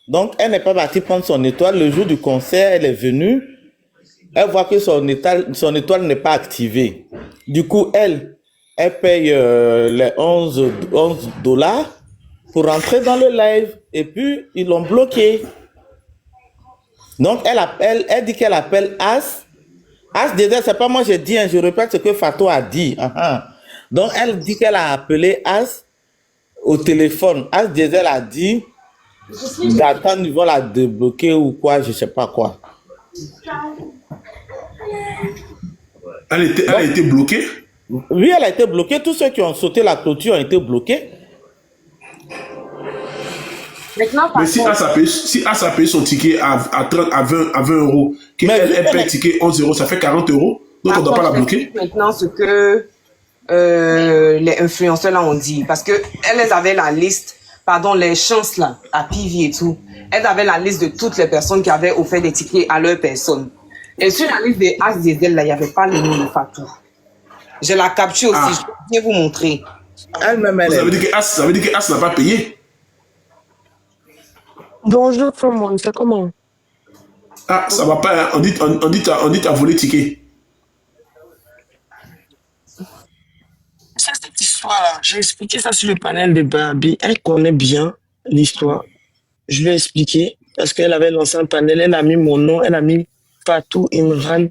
Donc, elle n'est pas partie prendre son étoile. Le jour du concert, elle est venue. Elle voit que son étoile n'est pas activée. Du coup, elle paye les 11 $ pour rentrer dans le live. Et puis, ils l'ont bloqué. Donc, elle dit qu'elle appelle As. As disait, c'est pas moi j'ai dit, je répète ce que Fatou a dit. Donc, elle dit qu'elle a appelé As au téléphone. As disait, elle a dit d'attendre, ils vont la débloquer ou quoi, je sais pas quoi. Elle a été bloquée? Oui, elle a été bloquée. Tous ceux qui ont sauté la clôture ont été bloqués. Maintenant, mais si As a payé son ticket à 20 €, qu'elle paye le ticket 11 €, ça fait 40 €. Donc on ne doit pas la bloquer. Maintenant, ce que les influenceurs là ont dit, parce que elles avaient la liste, les chances là, à Pivi et tout, elles avaient la liste de toutes les personnes qui avaient offert des tickets à leur personne. Et sur la liste des As Diesel là, il n'y avait pas le nom de Fatou. Je la capture aussi, je vais bien vous montrer. Ça veut dire que As n'a pas payé. Bonjour tout le monde, c'est comment? Ah, ça va pas, hein? On dit t'as volé ticket. C'est cette histoire-là, j'ai expliqué ça sur le panel de Barbie. Elle connaît bien l'histoire. Je lui ai expliqué parce qu'elle avait lancé un panel, elle a mis mon nom, elle a mis Fatou Imran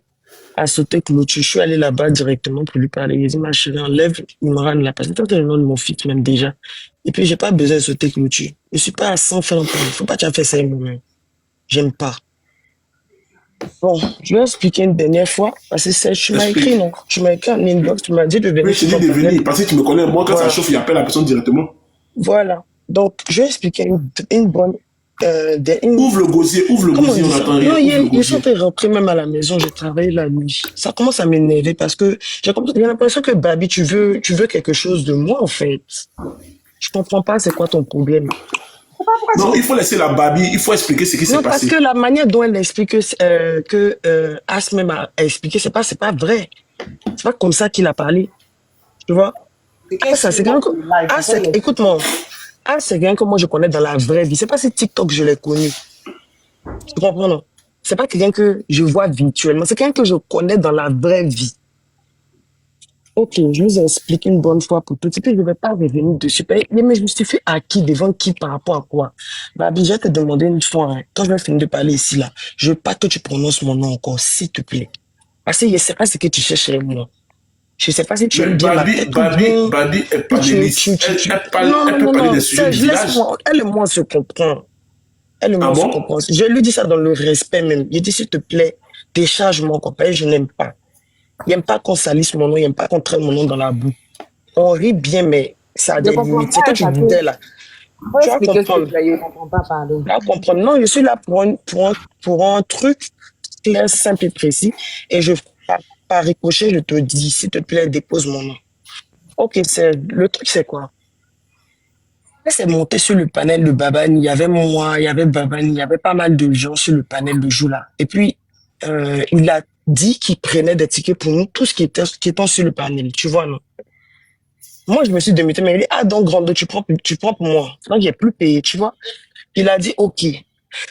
à sauter clôture. Je suis allé là-bas directement pour lui parler. Il dit, ma chérie, enlève Imran là, parce que c'est le nom de mon fils même déjà. Et puis, j'ai pas besoin de sauter clôture. Je suis pas à 100 francs. Faut pas que tu fasses ça moi-même. J'aime pas. Bon, je vais expliquer une dernière fois, parce que tu m'as écrit, non? Tu m'as écrit en inbox, tu m'as dit de venir. Oui, je t'ai dit de venir, parce que tu me connais. Moi, quand ça chauffe, il appelle la personne directement. Voilà. Donc, je vais expliquer une bonne... Ouvre le gosier, on attend rien. Non, ils sont rentrés même à la maison, j'ai travaillé la nuit. Ça commence à m'énerver parce que j'ai l'impression que Babi, tu veux quelque chose de moi, en fait. Je comprends pas c'est quoi ton problème. Non, il faut laisser la Babi, il faut expliquer ce qui s'est passé. Non, parce que la manière dont elle explique que As même a expliqué, c'est pas vrai. C'est pas comme ça qu'il a parlé. Tu vois? Écoute-moi. C'est quelqu'un que moi je connais dans la vraie vie. C'est pas si TikTok je l'ai connu. Tu comprends, non? C'est pas quelqu'un que je vois virtuellement. C'est quelqu'un que je connais dans la vraie vie. Ok, je vous explique une bonne fois pour toutes. Et puis je ne vais pas revenir dessus. Mais je justifie à qui, devant qui, par rapport à quoi? Babi, je vais te demander une fois, hein, quand je vais finir de parler ici, là, je veux pas que tu prononces mon nom encore, s'il te plaît. Parce que je ne sais pas ce que tu cherches chez moi. Je ne sais pas si tu aimes bien ma tête. Babi est panéliste. Elle peut parler des sujets du village. Elle et moi se comprend. Se comprend. Je lui dis ça dans le respect même. Je dis, s'il te plaît, décharge mon copain, je n'aime pas. Il n'aime pas qu'on salisse mon nom, il n'aime pas qu'on traîne mon nom dans la boue. On rit bien, mais ça a des limites. C'est que tu disais là. Tu vas comprendre. Tu vas comprendre. Non, je suis là pour un truc clair, simple et précis. Et par ricochet, je te dis, s'il te plaît, dépose mon nom. Ok, le truc, c'est quoi? C'est monté sur le panel de Babani. Il y avait moi, il y avait Babani, il y avait pas mal de gens sur le panel le jour-là. Et puis, il a dit qu'il prenait des tickets pour nous, tous qui étaient sur le panel. Tu vois, non? Moi, je me suis démuté, mais il dit, donc, Grando, tu prends pour moi. Donc, j'ai plus payé, tu vois. Il a dit, ok.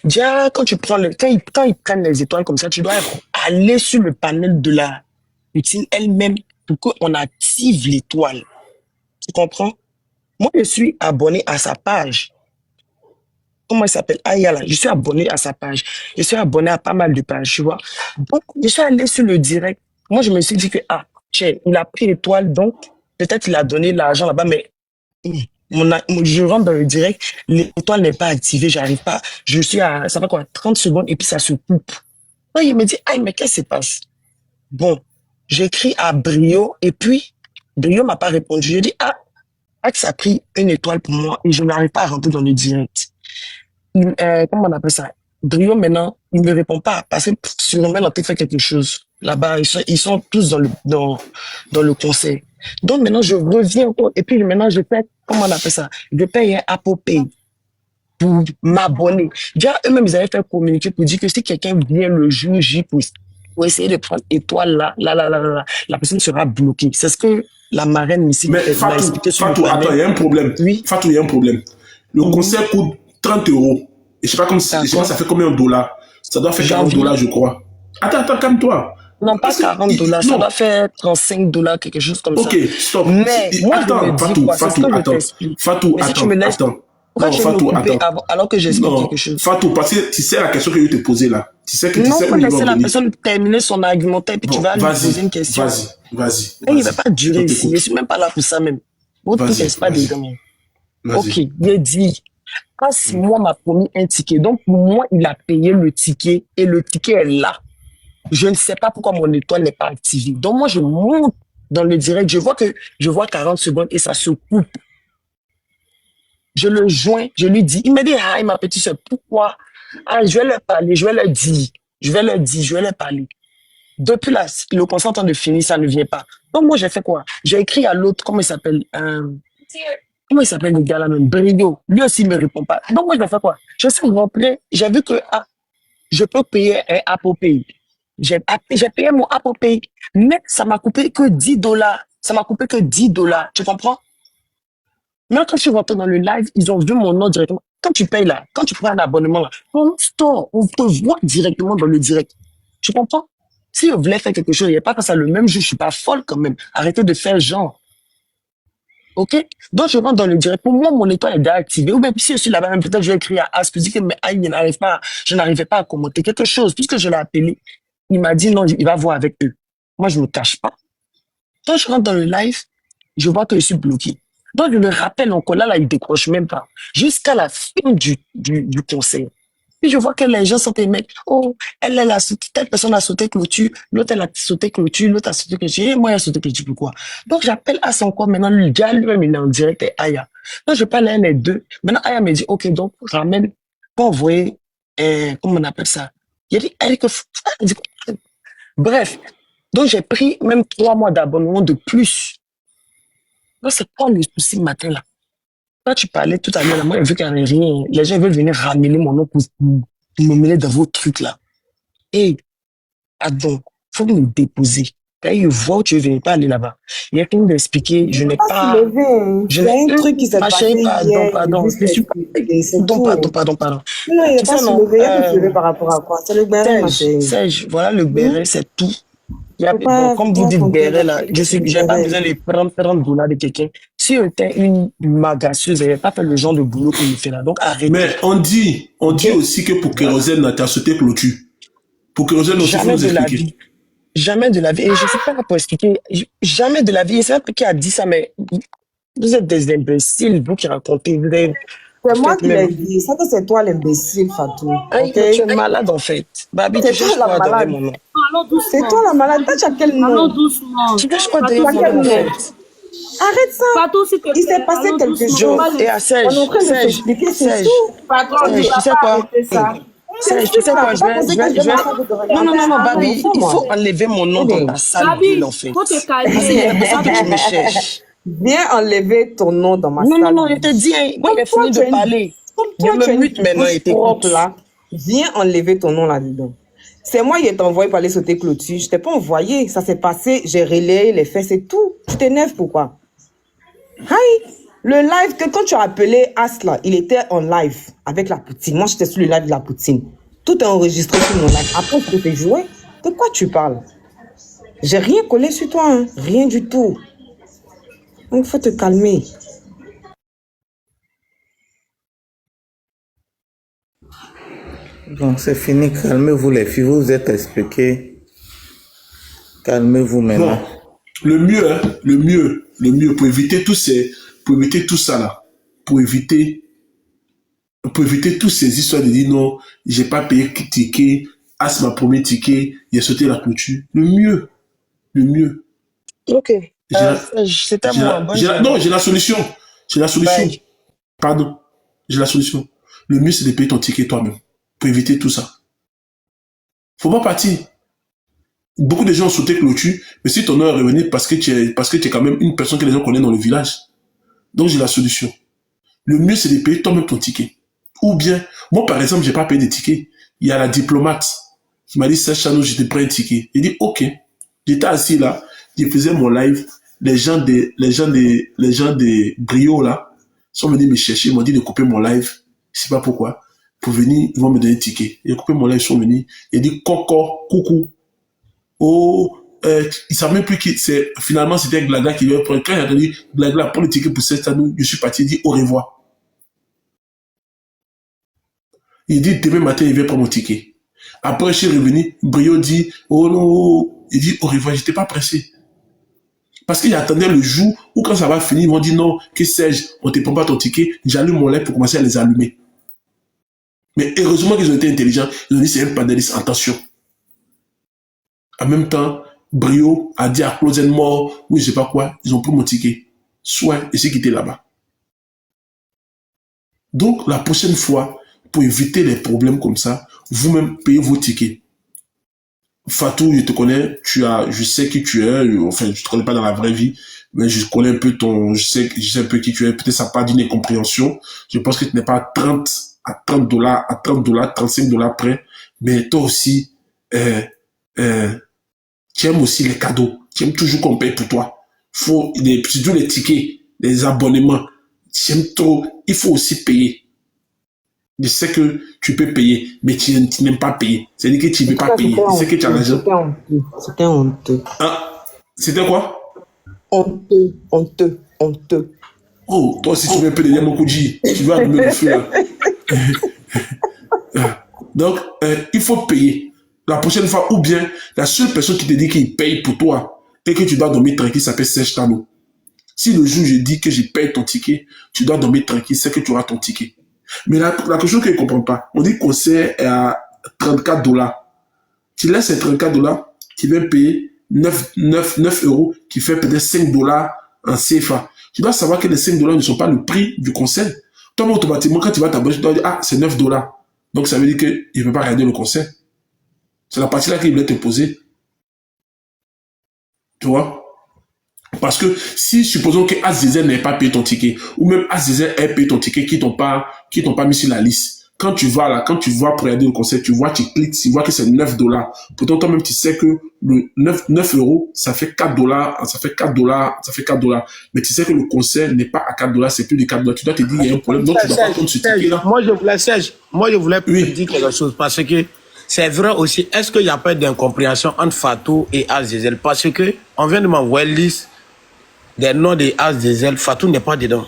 Déjà, quand ils prennent les étoiles comme ça, tu dois aller sur le panel de la routine elle-même pour qu'on active l'étoile. Tu comprends? Moi, je suis abonné à sa page. Comment il s'appelle? Ayala. Je suis abonné à sa page. Je suis abonné à pas mal de pages, tu vois. Donc, je suis allé sur le direct. Moi, je me suis dit que, il a pris l'étoile, donc, peut-être il a donné l'argent là-bas, mais je rentre dans le direct, l'étoile n'est pas activée, j'arrive pas. Je suis à, ça va quoi, 30 secondes, et puis ça se coupe. Donc, il me dit, mais qu'est-ce qui se passe? Bon, j'écris à Brio, et puis, Brio m'a pas répondu. Je dis, Axe a pris une étoile pour moi, et je n'arrive pas à rentrer dans le direct. Comment on appelle ça? Brio, maintenant, il ne me répond pas, parce que sûrement, il a peut-être fait quelque chose. Là-bas, ils sont tous dans le conseil. Donc, maintenant, je reviens encore, et puis maintenant, je paye, comment on appelle ça? Je paye un Apple Pay pour m'abonner. Déjà, eux-mêmes, ils avaient fait communiquer pour dire que si quelqu'un vient le jour J pour essayer de prendre étoile là, la personne sera bloquée. C'est ce que la marraine ici m'a expliqué sur le panel. Attends, il y a un problème. Oui. Fatou, il y a un problème. Le concert coûte 30 €. Et je sais pas ça fait combien de dollars. Ça doit faire 40 $, je crois. Attends, calme-toi. Non, pas 40 $, ça doit faire 35 $, quelque chose comme ça. Ok, stop. Mais moi, attends, Fatou, attends. Pourquoi tu me couper alors que j'explique quelque chose? Fatou, parce que tu sais la question que je vais te poser là. Tu sais que tu sais où il va laisser la personne terminer son argumentaire, puis tu vas lui poser une question. Vas-y. Il ne va pas durer ici. Je ne suis même pas là pour ça même. Vous ne laissez pas des gamins. Ok, il dit, si moi m'a promis un ticket, donc pour moi, il a payé le ticket et le ticket est là. Je ne sais pas pourquoi mon étoile n'est pas activée. Donc moi, je monte dans le direct, je vois 40 secondes et ça se coupe. Je le joins, je lui dis, il me dit, ma petite soeur, pourquoi? Je vais leur parler, je vais leur parler. Depuis là, le concert en train de finir, ça ne vient pas. Donc moi, j'ai fait quoi? J'ai écrit à l'autre, comment il s'appelle le gars là même? Brio. Lui aussi, il me répond pas. Donc moi, je vais faire quoi? Je suis rentré, j'ai vu que, je peux payer un Apple Pay. J'ai payé mon Apple Pay, mais ça m'a coupé que 10 $. Ça m'a coupé que 10 $. Tu comprends? Même quand je suis rentré dans le live, ils ont vu mon nom directement. Quand tu payes là, quand tu prends un abonnement là, on te voit directement dans le direct. Tu comprends? Si on voulait faire quelque chose, il n'y a pas que ça le même jour, je suis pas folle quand même. Arrêtez de faire genre. Ok? Donc je rentre dans le direct. Pour moi, mon étoile est déjà activée. Ou même si je suis là-bas, même peut-être je vais écrire à As, je dis que je n'arrivais pas à commenter quelque chose. Puisque je l'ai appelé, il m'a dit non, il va voir avec eux. Moi, je me cache pas. Quand je rentre dans le live, je vois que je suis bloqué. Donc, je me rappelle encore, là, il décroche même pas. Jusqu'à la fin du concert. Puis je vois que les gens sont des mecs, oh, elle a sauté, telle personne a sauté clôture, l'autre elle a sauté clôture, l'autre a sauté clôture, et moi j'ai sauté clôture, pourquoi? Donc j'appelle à son corps, maintenant, le gars lui-même il est en direct et Aya. Donc je parle à un des deux. Maintenant Aya me dit, ok, donc ramène, pour envoyer, comment on appelle ça? Il a dit, elle dit, bref. Donc j'ai pris même 3 mois d'abonnement de plus. Donc c'est quoi le souci matin là? Quand tu parlais tout à l'heure, moi, vu qu'il n'y avait rien, les gens veulent venir ramener mon nom pour me mêler dans vos trucs là. Et, pardon, faut me déposer. Quand ils voient où tu veux venir, pas aller là-bas. Il y a quelqu'un d'expliquer, je n'ai pas. Il y a un truc qui s'est passé hier. Pardon. Je suis pas. Pardon. Non, il n'est pas soulevé. Il y a pas soulevé par rapport à quoi? C'est le béret, ma chérie. Serge, voilà le béret, c'est tout. Comme vous dites béret là, j'ai pas besoin de prendre $30 de quelqu'un. Si on était une magasseuse, elle n'avait pas fait le genre de boulot qu'on me fait là. Donc arrêtez. Mais on dit aussi que pour Kérosène, tu as sauté clôture. Pour Kérosène aussi, il faut nous expliquer. Jamais de la vie. Et je ne sais pas pour expliquer. Jamais de la vie. Et c'est pas qui a dit ça, mais vous êtes des imbéciles, vous qui racontez. C'est moi qui l'ai dit. Ça, c'est toi l'imbécile, Fatou. Okay? Tu es malade en fait. Babi, tu cherches quoi derrière mon nom? C'est toi la malade. Tu as quel nom? Tu cherches quoi derrière mon nom en fait? Arrête ça. Il s'est passé quelque chose. Et à Serge, tu sais quoi? Serge, tu sais quoi, non, Babi, il faut enlever mon nom dans ta sale ville, en fait. Parce qu'il y a personne que tu me cherches. Viens enlever ton nom dans ma salle. Non, je te dis, moi, j'ai fini de parler. Je me mute maintenant et t'écoutes. Viens enlever ton nom là-dedans. C'est moi qui t'ai envoyé pour aller sauter clôture. Je t'ai pas envoyé. Ça s'est passé. J'ai relayé les faits, c'est tout. Tu t'énerves pourquoi? Hi! Le live, que quand tu as appelé Asla, il était en live avec la poutine. Moi, j'étais sur le live de la poutine. Tout est enregistré sur mon live. Après, je peux te jouer. De quoi tu parles? J'ai rien collé sur toi, hein. Rien du tout. Donc, il faut te calmer. Bon, c'est fini. Calmez-vous, les filles. Vous vous êtes expliqué. Calmez-vous maintenant. Bon, le mieux pour éviter pour éviter tout ça là, pour éviter toutes ces histoires de dire non, j'ai pas payé ticket, As ma premier ticket, il a sauté la clôture. Le mieux. Ok. C'était moi. Non, j'ai la solution. Pardon. J'ai la solution. Le mieux, c'est de payer ton ticket toi-même pour éviter tout ça. Faut pas partir. Beaucoup de gens ont sauté clôture, mais si ton nom est revenu parce que tu es quand même une personne que les gens connaissent dans le village. Donc, j'ai la solution. Le mieux, c'est de payer toi-même ton ticket. Ou bien, moi, par exemple, j'ai pas payé de ticket. Il y a la diplomate qui m'a dit, Serge Chano, je te prends un ticket. Il dit, ok. J'étais assis là, je faisais mon live. Les gens des Brio là sont venus me chercher, ils m'ont dit de couper mon live. Je sais pas pourquoi. Pour venir, ils vont me donner un ticket. Ils ont coupé mon live, ils sont venus. Ils dit, coucou. Oh, il savait même plus qui c'est. Finalement, c'était Glagla qui lui a pris. Quand il a dit Glagla, prends le ticket pour cette année, je suis parti, il dit au revoir. Il dit demain matin, il vient prendre mon ticket. Après, je suis revenu, Brio dit oh non, il dit au revoir, j'étais pas pressé. Parce qu'il attendait le jour où quand ça va finir, ils vont dire non, que sais-je, on te prend pas ton ticket, j'allume mon lait pour commencer à les allumer. Mais heureusement qu'ils ont été intelligents, ils ont dit c'est un panéliste, attention. En même temps, Brio a dit à Closen mort, oui, je sais pas quoi, ils ont pris mon ticket. Soit, et c'est quitté là-bas. Donc, la prochaine fois, pour éviter les problèmes comme ça, vous-même payez vos tickets. Fatou, je te connais, je sais qui tu es, enfin, je te connais pas dans la vraie vie, mais je connais un peu je sais un peu qui tu es, peut-être ça part d'une incompréhension. Je pense que tu n'es pas à $30, $35 près, mais toi aussi, tu aimes aussi les cadeaux. Tu aimes toujours qu'on paye pour toi. Surtout les tickets, les abonnements. Tu aimes trop. Il faut aussi payer. Je sais que tu peux payer, mais tu n'aimes pas payer. C'est-à-dire que tu ne veux pas payer. C'est que tu as l'argent. C'était honteux. Ah, c'était quoi? Honteux. Oh, toi aussi tu veux un peu de Yamokuji. Tu veux allumer le feu là. Donc, il faut payer. La prochaine fois, ou bien la seule personne qui te dit qu'il paye pour toi et que tu dois dormir tranquille s'appelle Serge Chano. Si le jour je dis que je paye ton ticket, tu dois dormir tranquille, c'est que tu auras ton ticket. Mais la question que je ne comprends pas, on dit concert est à $34. Tu laisses ces $34, tu viens payer 9 euros, qui fait peut-être $5 en CFA. Tu dois savoir que les $5 ne sont pas le prix du concert. Toi, automatiquement, quand tu vas t'abonner, tu dois dire, ah, c'est $9. Donc, ça veut dire qu'il ne peut pas regarder le concert. C'est la partie là qu'il voulait te poser. Tu vois? Parce que si, supposons que Azizel n'ait pas payé ton ticket, ou même Azizel ait payé ton ticket, qui t'ont pas mis sur la liste, quand tu vas là, quand tu vois pour regarder le concert, tu vois, tu cliques, tu vois que c'est $9. Pourtant, toi-même, tu sais que le 9 euros, ça fait $4, ça fait $4. Mais tu sais que le concert n'est pas à $4, c'est plus de $4. Tu dois te dire, il y a un problème, donc tu dois pas prendre ce ticket-là. Moi, je voulais te dire quelque chose, parce que c'est vrai aussi, est-ce qu'il n'y a pas d'incompréhension entre Fatou et Azizel? Parce que on vient de m'envoyer une liste des noms des Azizel, Fatou n'est pas dedans.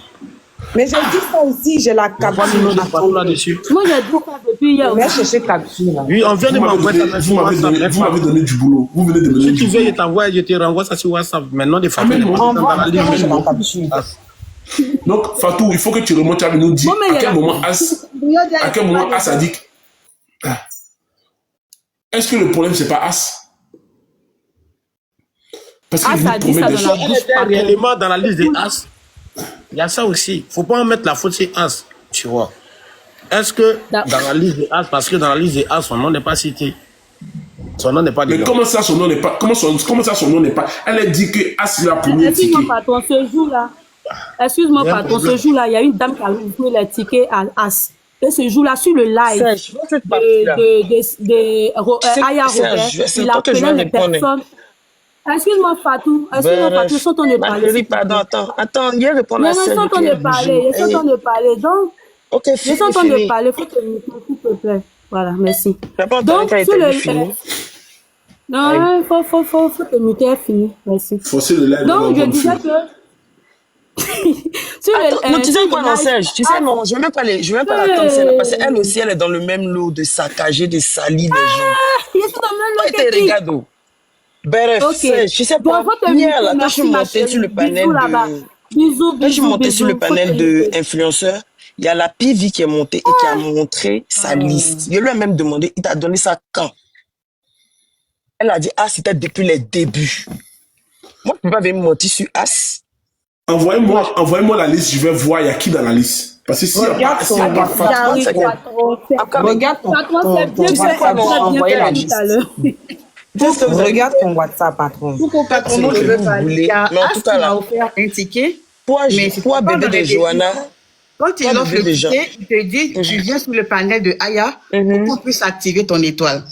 Mais j'ai dit ça aussi, j'ai la capsule. Moi, j'ai dit ça depuis hier. On va chercher capsule. Oui, on vient de m'envoyer ça sur WhatsApp. Vous m'avez donné du boulot. Vous venez de me donner du boulot. Si tu veux, je te renvoie ça sur WhatsApp. Maintenant, des Fatou n'est pas dans la liste. Donc, Fatou, il faut que tu remontes à nous dire à quel moment As a dit. Est-ce que le problème, c'est pas As? Parce que ça dit ça dans la bouche. Réellement dans la liste des As. Il y a ça aussi. Il ne faut pas en mettre la faute sur As. Tu vois. Est-ce que dans la liste des As, parce que dans la liste des As, son nom n'est pas cité. Son nom n'est pas dedans. Mais comment ça, son nom n'est pas? Comment ça, son nom n'est pas? Elle a dit que As l'a premier ticket. Excuse-moi, patron, ce jour-là. Excuse-moi, patron, ce jour-là, il y a une dame qui a ouvert les tickets à As. Et ce jour-là, sur le live de Aya Robert, il appelait les personnes. Excuse-moi, Fatou. Excuse-moi, sans ton de parler. Pardon, attends, il répond à ça. Non, sans ton de parler. Donc, je sans ton de parler, faut te muter, s'il te plaît. Voilà, merci. Donc, sur le... Non, faut te muter, fini. Merci. Donc, je disais que... Non, tu sais quoi, non, Serge? Tu sais, non, je ne vais même pas l'attendre, celle-là, parce qu'elle aussi, elle est dans le même lot de saccager, de salir les gens. Je suis dans le même lot que regarde. Bref, je sais pas, hier, là, quand je suis montée sur le panel de influenceurs, il y a la PV qui est montée et qui a montré sa liste. Je lui ai même demandé, il t'a donné ça quand? Elle a dit, ah, c'était depuis les débuts. Moi, je ne peux pas venir mentir sur As. Envoyez-moi la liste, je vais voir il y a qui dans la liste. Parce que si regarde ton WhatsApp. Regarde ton WhatsApp, patron. Patron, je veux parler. Il y a As qui m'a offert un ticket. Pour bébé de Johanna. Quand il offre le ticket, il te dit, tu viens sur le panel de Aya pour qu'on puisse activer ton étoile.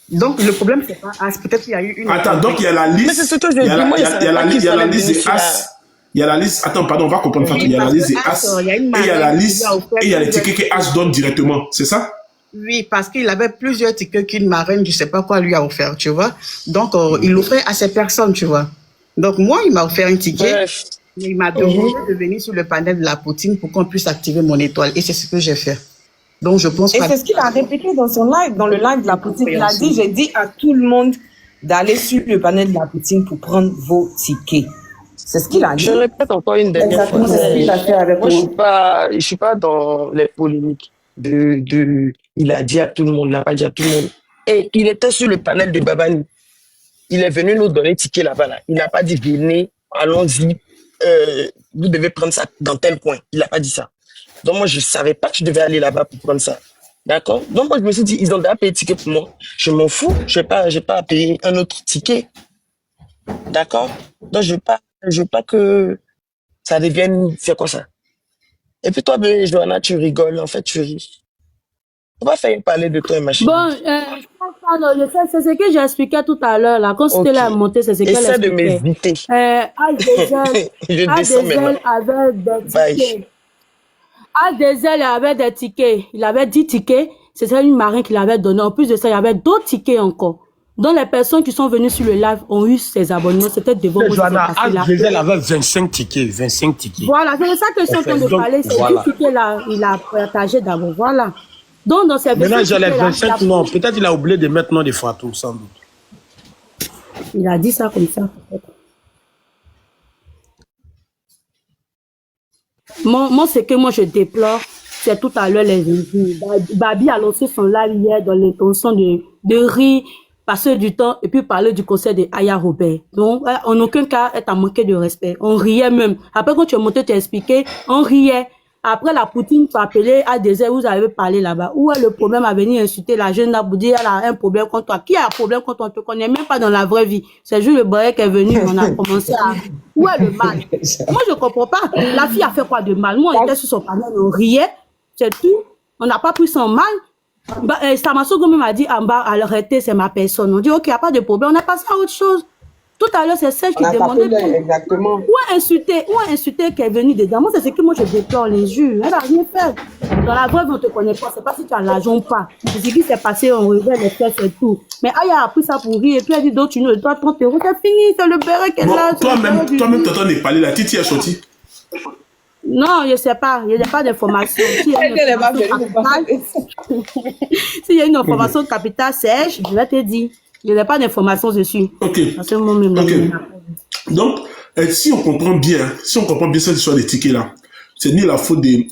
Donc, le problème, c'est pas As. Peut-être qu'il y a eu une... Attends, donc il y a la liste. Mais c'est ce que je dis. Il y a la liste des As. Il y a la liste. Attends, pardon, on va comprendre. Il y a la liste des As. Et il y a la liste. Et il y a les tickets que As donne directement. C'est ça? Oui, parce qu'il avait plusieurs tickets qu'une marraine, je sais pas quoi, lui a offert, tu vois. Donc, il l'offrait à ces personnes, tu vois. Donc, moi, il m'a offert un ticket. Bref. Il m'a demandé de venir sur le panel de la poutine pour qu'on puisse activer mon étoile. Et c'est ce que j'ai fait. Donc, je pense et c'est ce qu'il a répété dans son live, dans le live de la poutine. Il a dit, j'ai dit à tout le monde d'aller sur le panel de la poutine pour prendre vos tickets. C'est ce qu'il a dit. Je répète encore une dernière fois. Moi, je suis pas dans les polémiques il a dit à tout le monde, il n'a pas dit à tout le monde. Et il était sur le panel de Babani. Il est venu nous donner ticket là-bas. Là. Il n'a pas dit, venez, allons-y, vous devez prendre ça dans tel coin. Il n'a pas dit ça. Donc moi, je ne savais pas que je devais aller là-bas pour prendre ça. D'accord? Donc moi, je me suis dit, ils ont déjà payé le ticket pour moi. Je m'en fous. Je n'ai pas à payer un autre ticket. D'accord? Donc je veux pas que ça devienne... C'est quoi ça? Et puis toi, Johanna, tu rigoles. En fait, tu ris. On va faire parler de toi, ma chérie. Bon, c'est ce que j'expliquais tout à l'heure, là. Quand c'était la montée, c'est ce qu'elle expliquait. Essaie de m'éviter. Adézel avait des tickets. Adézel avait des tickets. Il avait 10 tickets. C'était une marraine qui l'avait donné. En plus de ça, il y avait d'autres tickets encore. Donc, les personnes qui sont venues sur le live ont eu ces abonnements. C'était devant moi. Johanna, Adézel avait 25 tickets. 25 tickets. Voilà, c'est ça que je suis en train de parler. Ces 10 tickets-là, il a partagé d'abord. Voilà. Donc, dans ces maintenant, j'ai les 25 noms. Peut-être qu'il a oublié de mettre nom de Fatou, sans doute. Il a dit ça comme ça. Moi, ce que moi je déplore, c'est tout à l'heure les injures. Babi a lancé son live hier dans l'intention de rire, passer du temps et puis parler du concert de Aya Robert. Donc, en aucun cas, elle t'a manqué de respect. On riait même. Après, quand tu es monté t'expliquer, on riait. Après, la Poutine t'a appelé à des heures où vous avez parlé là-bas. Où est le problème à venir insulter la jeune là pour dire elle a un problème contre toi? Qui a un problème contre toi? On te connaît même pas dans la vraie vie. C'est juste le boy qui est venu, on a commencé à... Où est le mal? Moi, je comprends pas. La fille a fait quoi de mal? Moi, on était sur son panel, on riait. C'est tout. On n'a pas pris son mal. Samaso Gomé m'a dit, en bas, arrêtez, c'est ma personne. On dit, ok, il n'y a pas de problème. On a passé à autre chose. Tout à l'heure, c'est Serge qui demandait exactement. où insulter qui est venu dedans. Moi, c'est ce que moi je déplore, les juges. Elle n'a rien fait. Dans la vraie vie, on ne te connaît pas. C'est pas si tu as l'argent ou pas. C'est ce qui s'est passé, on révèle les faits, c'est tout. Mais Aya a pris ça pour rire et puis elle dit d'autres, tu ne dois 30 €. C'est fini, c'est le béret qu'elle a. Toi-même, t'entends les parler, la Titi est sortie. Non, je ne sais pas. Il n'y a pas d'information. S'il y a une information capitale, Serge, je vais te dire. Il n'y a pas d'informations dessus. Ok. Donc, si on comprend bien cette histoire des tickets là, c'est ni la faute de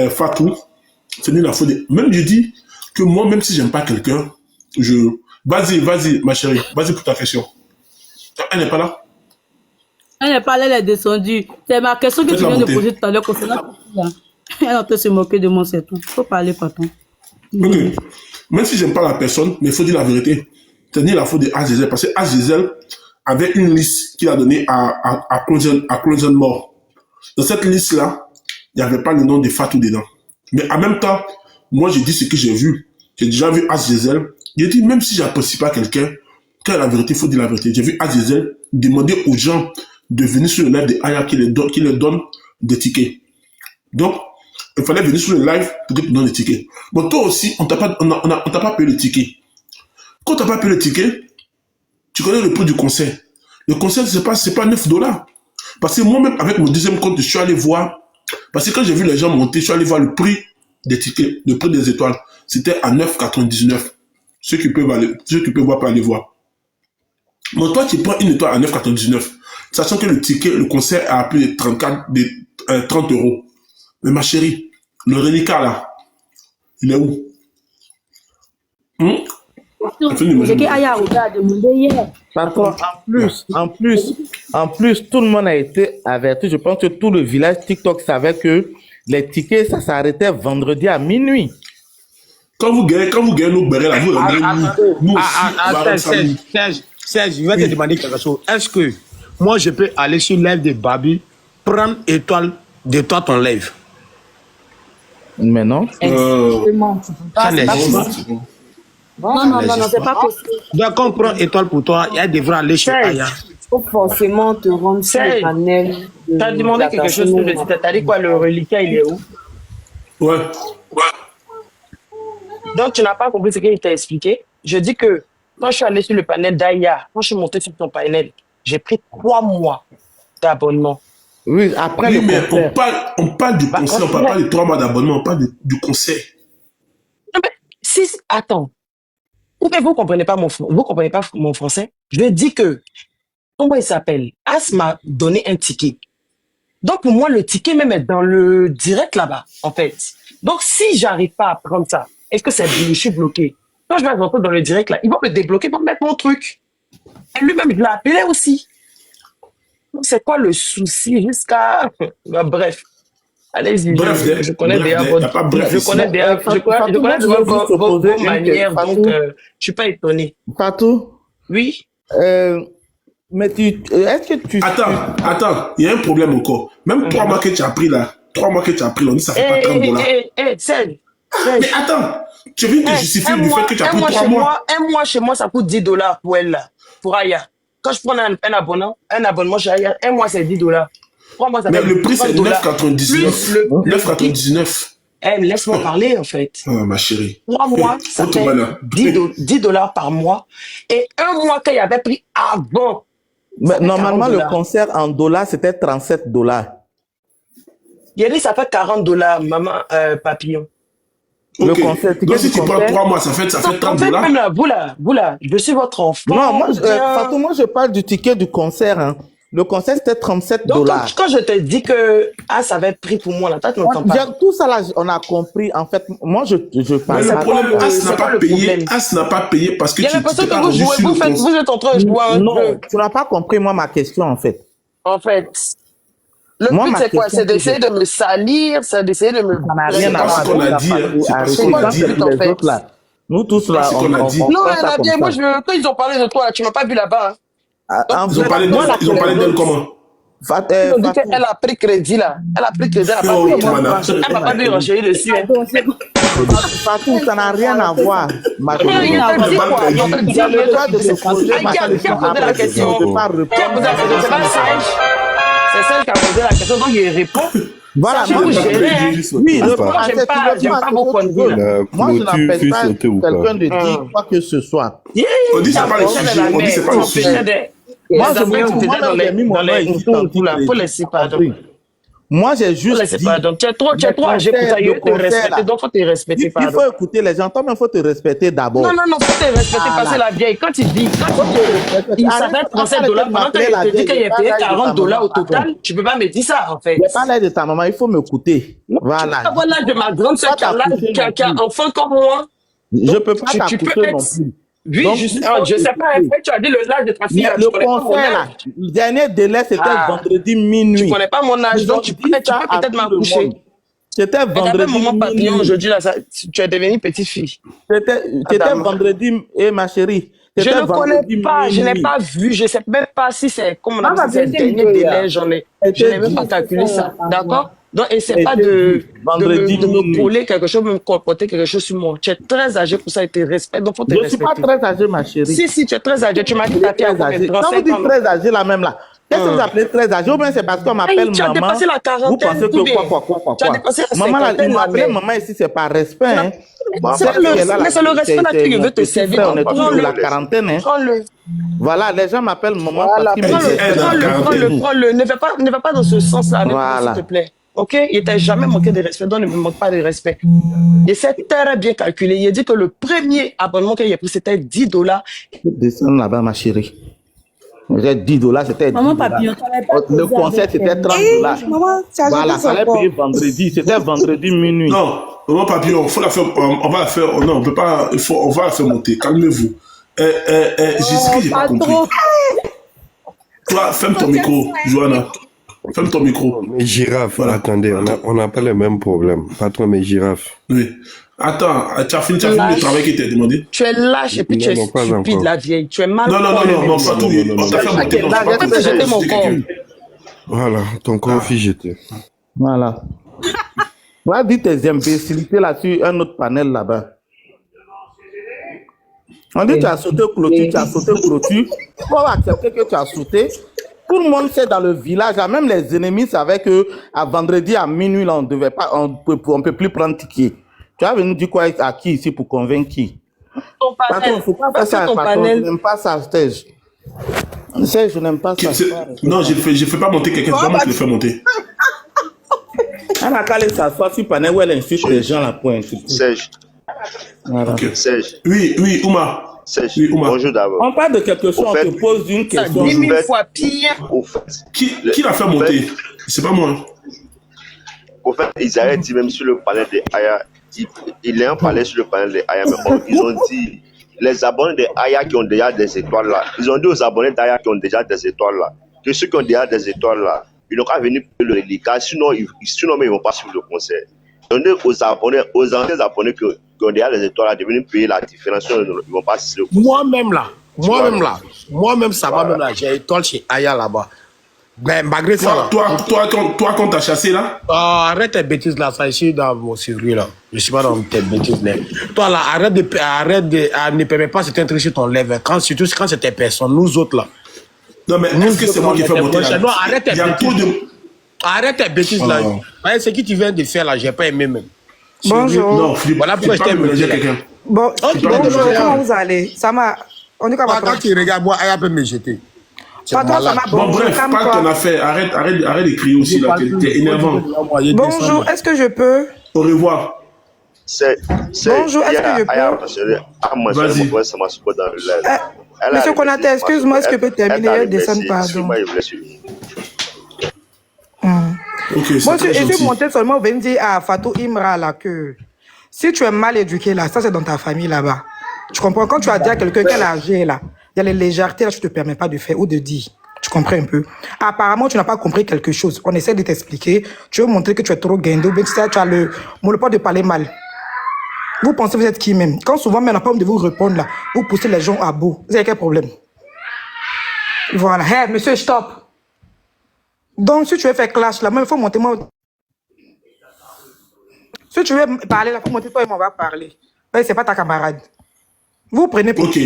Fatou, c'est ni la faute de... Même je dis que moi, même si j'aime pas quelqu'un, vas-y, ma chérie, vas-y pour ta question. Elle n'est pas là? Elle n'est pas là, elle est descendue. C'est ma question que tu viens de poser tout à l'heure concernant... Elle a peut se moquer de moi, c'est tout. Il faut parler, patron. Ok. Même si j'aime pas la personne, mais il faut dire la vérité. C'est ni la faute de Azizel, parce que Azizel avait une liste qu'il a donnée à Closen Mort. Dans cette liste-là, il n'y avait pas le nom de Fatou dedans. Mais en même temps, moi, j'ai dit ce que j'ai vu. J'ai déjà vu Azizel. J'ai dit, même si j'apprécie pas quelqu'un, quand il y a la vérité, il faut dire la vérité. J'ai vu Azizel demander aux gens de venir sur le live de Aya qui les donne des tickets. Donc, il fallait venir sur le live pour que tu donnes des tickets. Bon, toi aussi, on t'a pas payé le ticket. Quand t'as pas payé le ticket, tu connais le prix du concert. Le concert, c'est pas 9 $. Parce que moi-même, avec mon deuxième compte, je suis allé voir, parce que quand j'ai vu les gens monter, je suis allé voir le prix des tickets, le prix des étoiles. C'était à 9,99 €. Ceux qui peuvent voir, peuvent aller voir. Donc toi, tu prends une étoile à 9,99 €, sachant que le concert a plus de 30 €. Mais ma chérie, le reliquat là, il est où? C'est que Aya a demandé hier. En plus, tout le monde a été averti. Je pense que tout le village TikTok savait que les tickets, ça s'arrêtait vendredi à minuit. Quand vous gagnez nos bérets là, vous nous aussi. Serge, je vais te demander quelque chose. Est-ce que moi, je peux aller sur le live de Babi, prendre étoile de toi ton live? Mais non. Exactement. Non, c'est pas possible. Donc, quand on prend étoile pour toi, elle devra aller chez Aya. Il faut forcément te rendre sur le panel. Tu as demandé quelque chose que je dis. Tu as dit quoi, le reliquat, il est où? Ouais. Donc, tu n'as pas compris ce qu'il t'a expliqué. Je dis que quand je suis allé sur le panel d'Aya, quand je suis monté sur ton panel, j'ai pris 3 mois d'abonnement. Oui, après le mais concert. on parle du concert, on parle pas de 3 mois d'abonnement, on parle du concert. Non, mais attends. Vous ne comprenez pas mon français. Je dis que, comment il s'appelle? As m'a donné un ticket. Donc, pour moi, le ticket même est dans le direct là-bas, en fait. Donc, si j'arrive pas à prendre ça, est-ce que je suis bloqué? Quand je vais rentrer dans le direct là, ils vont me débloquer pour me mettre mon truc. Et lui-même, je l'ai appelé aussi. Donc, c'est quoi le souci jusqu'à... Bref. Allez-y, je connais déjà votre manière, donc je ne suis pas étonné. Fatou? Oui? Mais est-ce que tu... Attends, il y a un problème encore. Même 3 mois que tu as pris là, on dit ça fait pas 30 $. Serge. Mais attends, tu viens de justifier du fait que tu as pris 3 mois. Un mois chez moi, ça coûte 10 $ pour elle, là, pour Aya. Quand je prends un abonnement chez Aya, un mois c'est 10 $. Mais le prix c'est 9,99 €. 9,99 €. Laisse-moi parler en fait. Oh, ma chérie. 3 mois, ça fait 10 $ par mois. Et un mois qu'il avait pris avant. Mais normalement, le concert en dollars, c'était 37 $. Il a dit ça fait 40 $, maman papillon. Le okay. concert. Donc si tu prends 3 mois, ça fait 30 $. Même là, vous là, je suis votre enfant. Non, Fatou, moi je parle du ticket du concert. Hein. Le conseil, c'était 37 Donc, dollars. quand je te dis que ça avait pris pour moi, là, toi, tu n'entends pas. Tout ça, là, on a compris. En fait, moi, je parle. Mais le problème, As n'a pas payé. As n'a pas payé parce que il y a l'impression que vous jouez, vous êtes en train de jouer un Non, jeu. tu n'as pas compris, moi, ma question, en fait. En fait, le Moi, but, ma c'est quoi? question, C'est d'essayer de me salir, c'est d'essayer de me... Ça n'a rien à voir. C'est pas ce qu'on a dit, hein. C'est pas ce qu'on a dit. Les autres, là. Nous tous, là, on Non, elle a bien. Moi, quand ils ont parlé de toi, là, tu m'as pas vu là-bas. Ils ont parlé d'elle comment? Ils ont dit qu'elle a pris crédit, là. Elle a pris crédit, elle n'a pas payé. Elle m'a pas dû renchérir dessus. Fatou, ça n'a rien à voir. Ma Il t'a dit quoi? Il t'a dit qui a posé la question? C'est pas sage. C'est celle qui a posé la question, donc il répond. Voilà, moi, j'aime pas vos points de vue. Moi, je n'appelle pas quelqu'un de dire quoi que ce soit. On dit c'est pas le sujet. On dit c'est pas le sujet. Moi, j'ai mis mon nom ici tantôt. Faut laisser pardon. Moi, j'ai juste dit... Tu es trop âgé pour ça. Il faut te respecter, donc faut te respecter. Il faut écouter les gens. Toi-même, il faut te respecter d'abord. Non, faut te respecter parce que la vieille, quand il dit, il s'appelle 37 dollars, pendant qu'il te dit qu'il a payé 40 dollars au total, tu peux pas me dire ça, en fait. Il n'y a pas l'air de ta maman, il faut m'écouter. Voilà. Tu peux l'âge de ma grande soeur qui a un enfant comme moi. Je peux pas t'écouter non plus. Oui, je sais pas, après tu as dit le l'âge de ta fille. Le conseil, là, le dernier délai, c'était vendredi minuit. Tu connais pas mon âge, donc tu peux peut-être m'accoucher. C'était vendredi minuit. Mon papillon aujourd'hui, là, tu es devenue petite fille. C'était vendredi, ma chérie. Je ne connais pas, je n'ai pas vu, je ne sais même pas si c'est comme on a dit, c'est le dernier délai, je n'ai même pas calculé ça, d'accord? Donc, essaie pas de me coller quelque chose, de me comporter quelque chose sur moi. Tu es très âgé pour ça et te respectes, donc faut te respecter. Je ne suis pas très âgé, ma chérie. Si, tu es très âgé, tu m'as dit que tu es âgé. Quand vous dites très âgé, là même là, qu'est-ce que vous appelez très âgé? Ou bien c'est parce qu'on m'appelle maman. Tu as dépassé la quarantaine. Vous pensez que quoi? Tu as dépassé la maman, là, cinquantaine. m'appeler maman ici, c'est par respect. Hein. Mais c'est le respect là que je veux te servir. On est tous de la quarantaine. Hein. Prends-le. Voilà, les gens m'appellent maman parce qu'ils me prends-le. Ne va pas dans ce sens-là avec moi, s'il te plaît. Ok, il t'a jamais manqué de respect, donc ne me manque pas de respect. Il s'est très bien calculé. Il a dit que le premier abonnement qu'il a pris, c'était 10 dollars. Descends là-bas, ma chérie. J'ai 10 dollars, c'était 10 Maman dollars. papillon, Le concert, c'était 30 dollars. Voilà, ça allait payer vendredi. C'était vendredi minuit. Non, maman papillon, faut la faire, on va la faire, non, on peut pas, on va la faire monter. Calmez-vous. Jessica, j'ai pas compris. Toi, ferme ton micro, Johanna. Ferme ton micro. Mais girafe, voilà. Attendez, on n'a pas le même problème. Patron, mais girafe. Oui. Attends, tu as fini le travail qui t'est demandé? Tu es lâche et puis tu es stupide, la vieille. Tu es mal. Non, pas tout. On t'a fait monter. Non, je peux jeter mon corps. Voilà, ton corps fit jeter. Voilà. On va dire tes imbécilités là sur un autre panel là-bas. On dit que tu as sauté clôture, Il faut accepter que tu as sauté. Tout le monde sait dans le village, même les ennemis savaient que à vendredi à minuit, là, on peut plus prendre ticket. Tu as venu dire quoi à qui ici pour convaincre qui? Patron, il ne faut pas faire ça, patron. Je n'aime pas ça, Serge. Serge, je n'aime pas ça. Non, je ne fais pas monter quelqu'un, c'est pas moi qui le fais monter. On a qu'à aller s'asseoir sur le panel où elle insulte les gens là pour insulter. Serge. Voilà. Okay. Serge. Oui, Ouma. Serge, oui, bonjour d'abord. On parle de quelque chose, on te pose une question. 10 000 fois pire. Qui l'a fait monter? C'est pas moi. Au fait, ils avaient dit même sur le panel de Aya, ils ont parlé sur le panel de Aya, mais ils ont dit, les abonnés de Aya qui ont déjà des étoiles là, ils ont dit aux abonnés d'Aya qui ont déjà des étoiles là, que ceux qui ont déjà des étoiles là, ils n'ont qu'à venir payer le reliquat, sinon ils ne vont pas suivre le concert. Ils ont dit aux anciens abonnés qui ont déjà des étoiles là, de venir payer la différence, sinon ils ne vont pas suivre le concert. Moi-même, ça va même là, j'ai étoile chez Aya là-bas. Mais malgré ça. Toi, quand t'as chassé là? Arrête tes bêtises là, ça ici dans mon série là. Je suis pas dans tes bêtises là. Toi là, arrête de ne permets pas cet truc sur ton lèvre. Surtout quand c'était personne, nous autres là. Non mais est-ce que c'est moi qui fais monter là? Non, arrête tes bêtises. Arrête tes bêtises là. Ce que tu viens de faire là, j'ai pas aimé même. Bonjour. Non, Philippe, voilà pourquoi je t'ai mélangé quelqu'un. Bonjour, comment vous allez? Ça m'a. On est comme quand tu regardes, moi, elle peut me jeter. Patron, ça m'a bon, bref, pas ton affaire. Arrête de crier aussi là. T'es énervant. Bonjour, est-ce que je peux? Au revoir. Bonjour, est-ce que je peux? Vas-y. Monsieur Konaté, excuse-moi, est-ce que je peux terminer? Elle descend, pardon. Moi, je voulais suivre. Ok, moi, je suis monté seulement venir dire à Fatou Imra là que si tu es mal éduqué là, ça c'est dans ta famille là-bas. Tu comprends? Quand tu as dit à quelqu'un qu'elle a âgé là, il y a les légèretés là, je ne te permets pas de faire ou de dire. Tu comprends un peu? Apparemment, tu n'as pas compris quelque chose. On essaie de t'expliquer. Tu veux montrer que tu es trop guindé, mais tu as le monopole de parler mal. Vous pensez que vous êtes qui même? Quand souvent, mais on n'a pas envie de vous répondre là, vous poussez les gens à bout. Vous avez quel problème? Voilà. Hey, monsieur, stop. Donc, si tu veux faire clash là, il faut monter moi. Si tu veux parler là, il faut monter toi et moi, on va parler. C'est pas ta camarade. Vous prenez. Ok.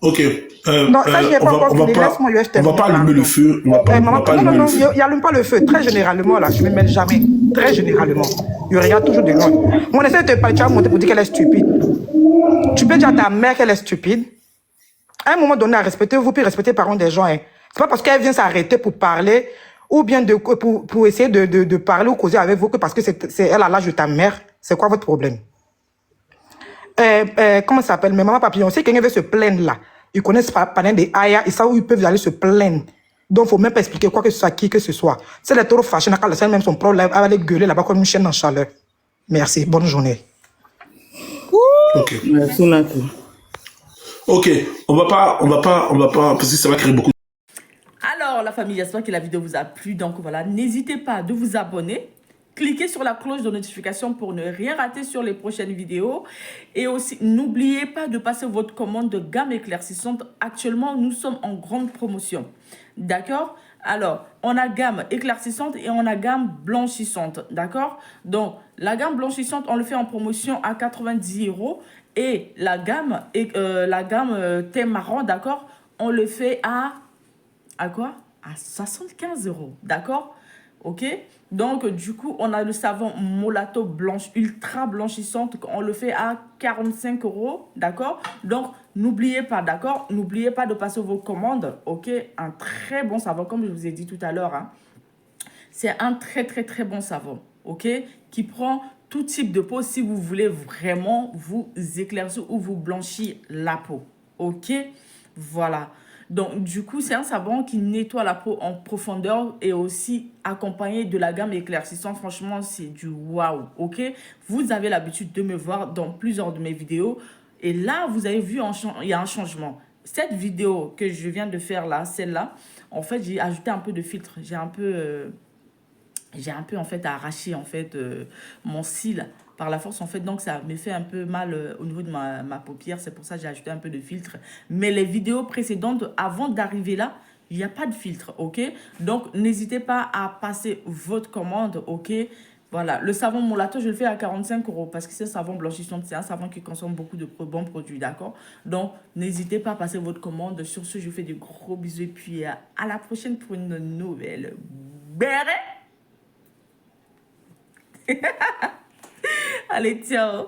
Ok. Non, ça, je n'ai pas encore fini. Laisse-moi, on va pas allumer le feu. Non, il n'y allume pas le feu. Très généralement, là, je ne me mêle jamais. Très généralement. Il regarde toujours de loin. On essaie de te parler, tu vas monter pour dire qu'elle est stupide. Tu peux dire à ta mère qu'elle est stupide. À un moment donné, à respecter, vous pouvez respecter les parents des gens. Hein. C'est pas parce qu'elle vient s'arrêter pour parler ou bien pour essayer de parler ou causer avec vous que parce que elle a l'âge de ta mère. C'est quoi votre problème? Comment ça s'appelle? Mais maman papillon, si quelqu'un veut se plaindre là, ils connaissent pas panel des Aya et ça où ils peuvent aller se plaindre. Donc, il ne faut même pas expliquer quoi que ce soit, qui que ce soit. C'est les trop fâchés, quand même son propre live, elle va aller gueuler là-bas comme une chaîne en chaleur. Merci, bonne journée. Ok. Merci, Nati. Ok, on va pas, parce que ça va créer beaucoup. Alors, la famille, j'espère que la vidéo vous a plu. Donc, voilà, n'hésitez pas de vous abonner. Cliquez sur la cloche de notification pour ne rien rater sur les prochaines vidéos. Et aussi, n'oubliez pas de passer votre commande de gamme éclaircissante. Actuellement, nous sommes en grande promotion. D'accord? Alors, on a gamme éclaircissante et on a gamme blanchissante. D'accord? Donc, la gamme blanchissante, on le fait en promotion à 90 €. Et la gamme thé marron, d'accord? On le fait à quoi? À 75 €. D'accord? Ok, donc du coup on a le savon Molato blanche ultra blanchissante, on le fait à 45 €, d'accord? Donc n'oubliez pas, d'accord, n'oubliez pas de passer vos commandes. Ok, un très bon savon comme je vous ai dit tout à l'heure, hein. C'est un très bon savon, ok, qui prend tout type de peau si vous voulez vraiment vous éclaircir ou vous blanchir la peau. Ok, voilà. Donc, du coup, c'est un savon qui nettoie la peau en profondeur et aussi accompagné de la gamme éclaircissante. Franchement, c'est du waouh, ok? Vous avez l'habitude de me voir dans plusieurs de mes vidéos. Et là, vous avez vu, il y a un changement. Cette vidéo que je viens de faire là, celle-là, en fait, j'ai ajouté un peu de filtre. J'ai un peu en fait arraché en fait mon cil par la force en fait, donc ça me fait un peu mal au niveau de ma paupière. C'est pour ça que j'ai ajouté un peu de filtre. Mais les vidéos précédentes, avant d'arriver là, il n'y a pas de filtre, ok? Donc n'hésitez pas à passer votre commande, ok? Voilà, le savon Molato, je le fais à 45 € parce que c'est un savon blanchissant, c'est un savon qui consomme beaucoup de bons produits, d'accord? Donc, n'hésitez pas à passer votre commande. Sur ce, je vous fais de gros bisous et puis à la prochaine pour une nouvelle béret. Allez, ciao.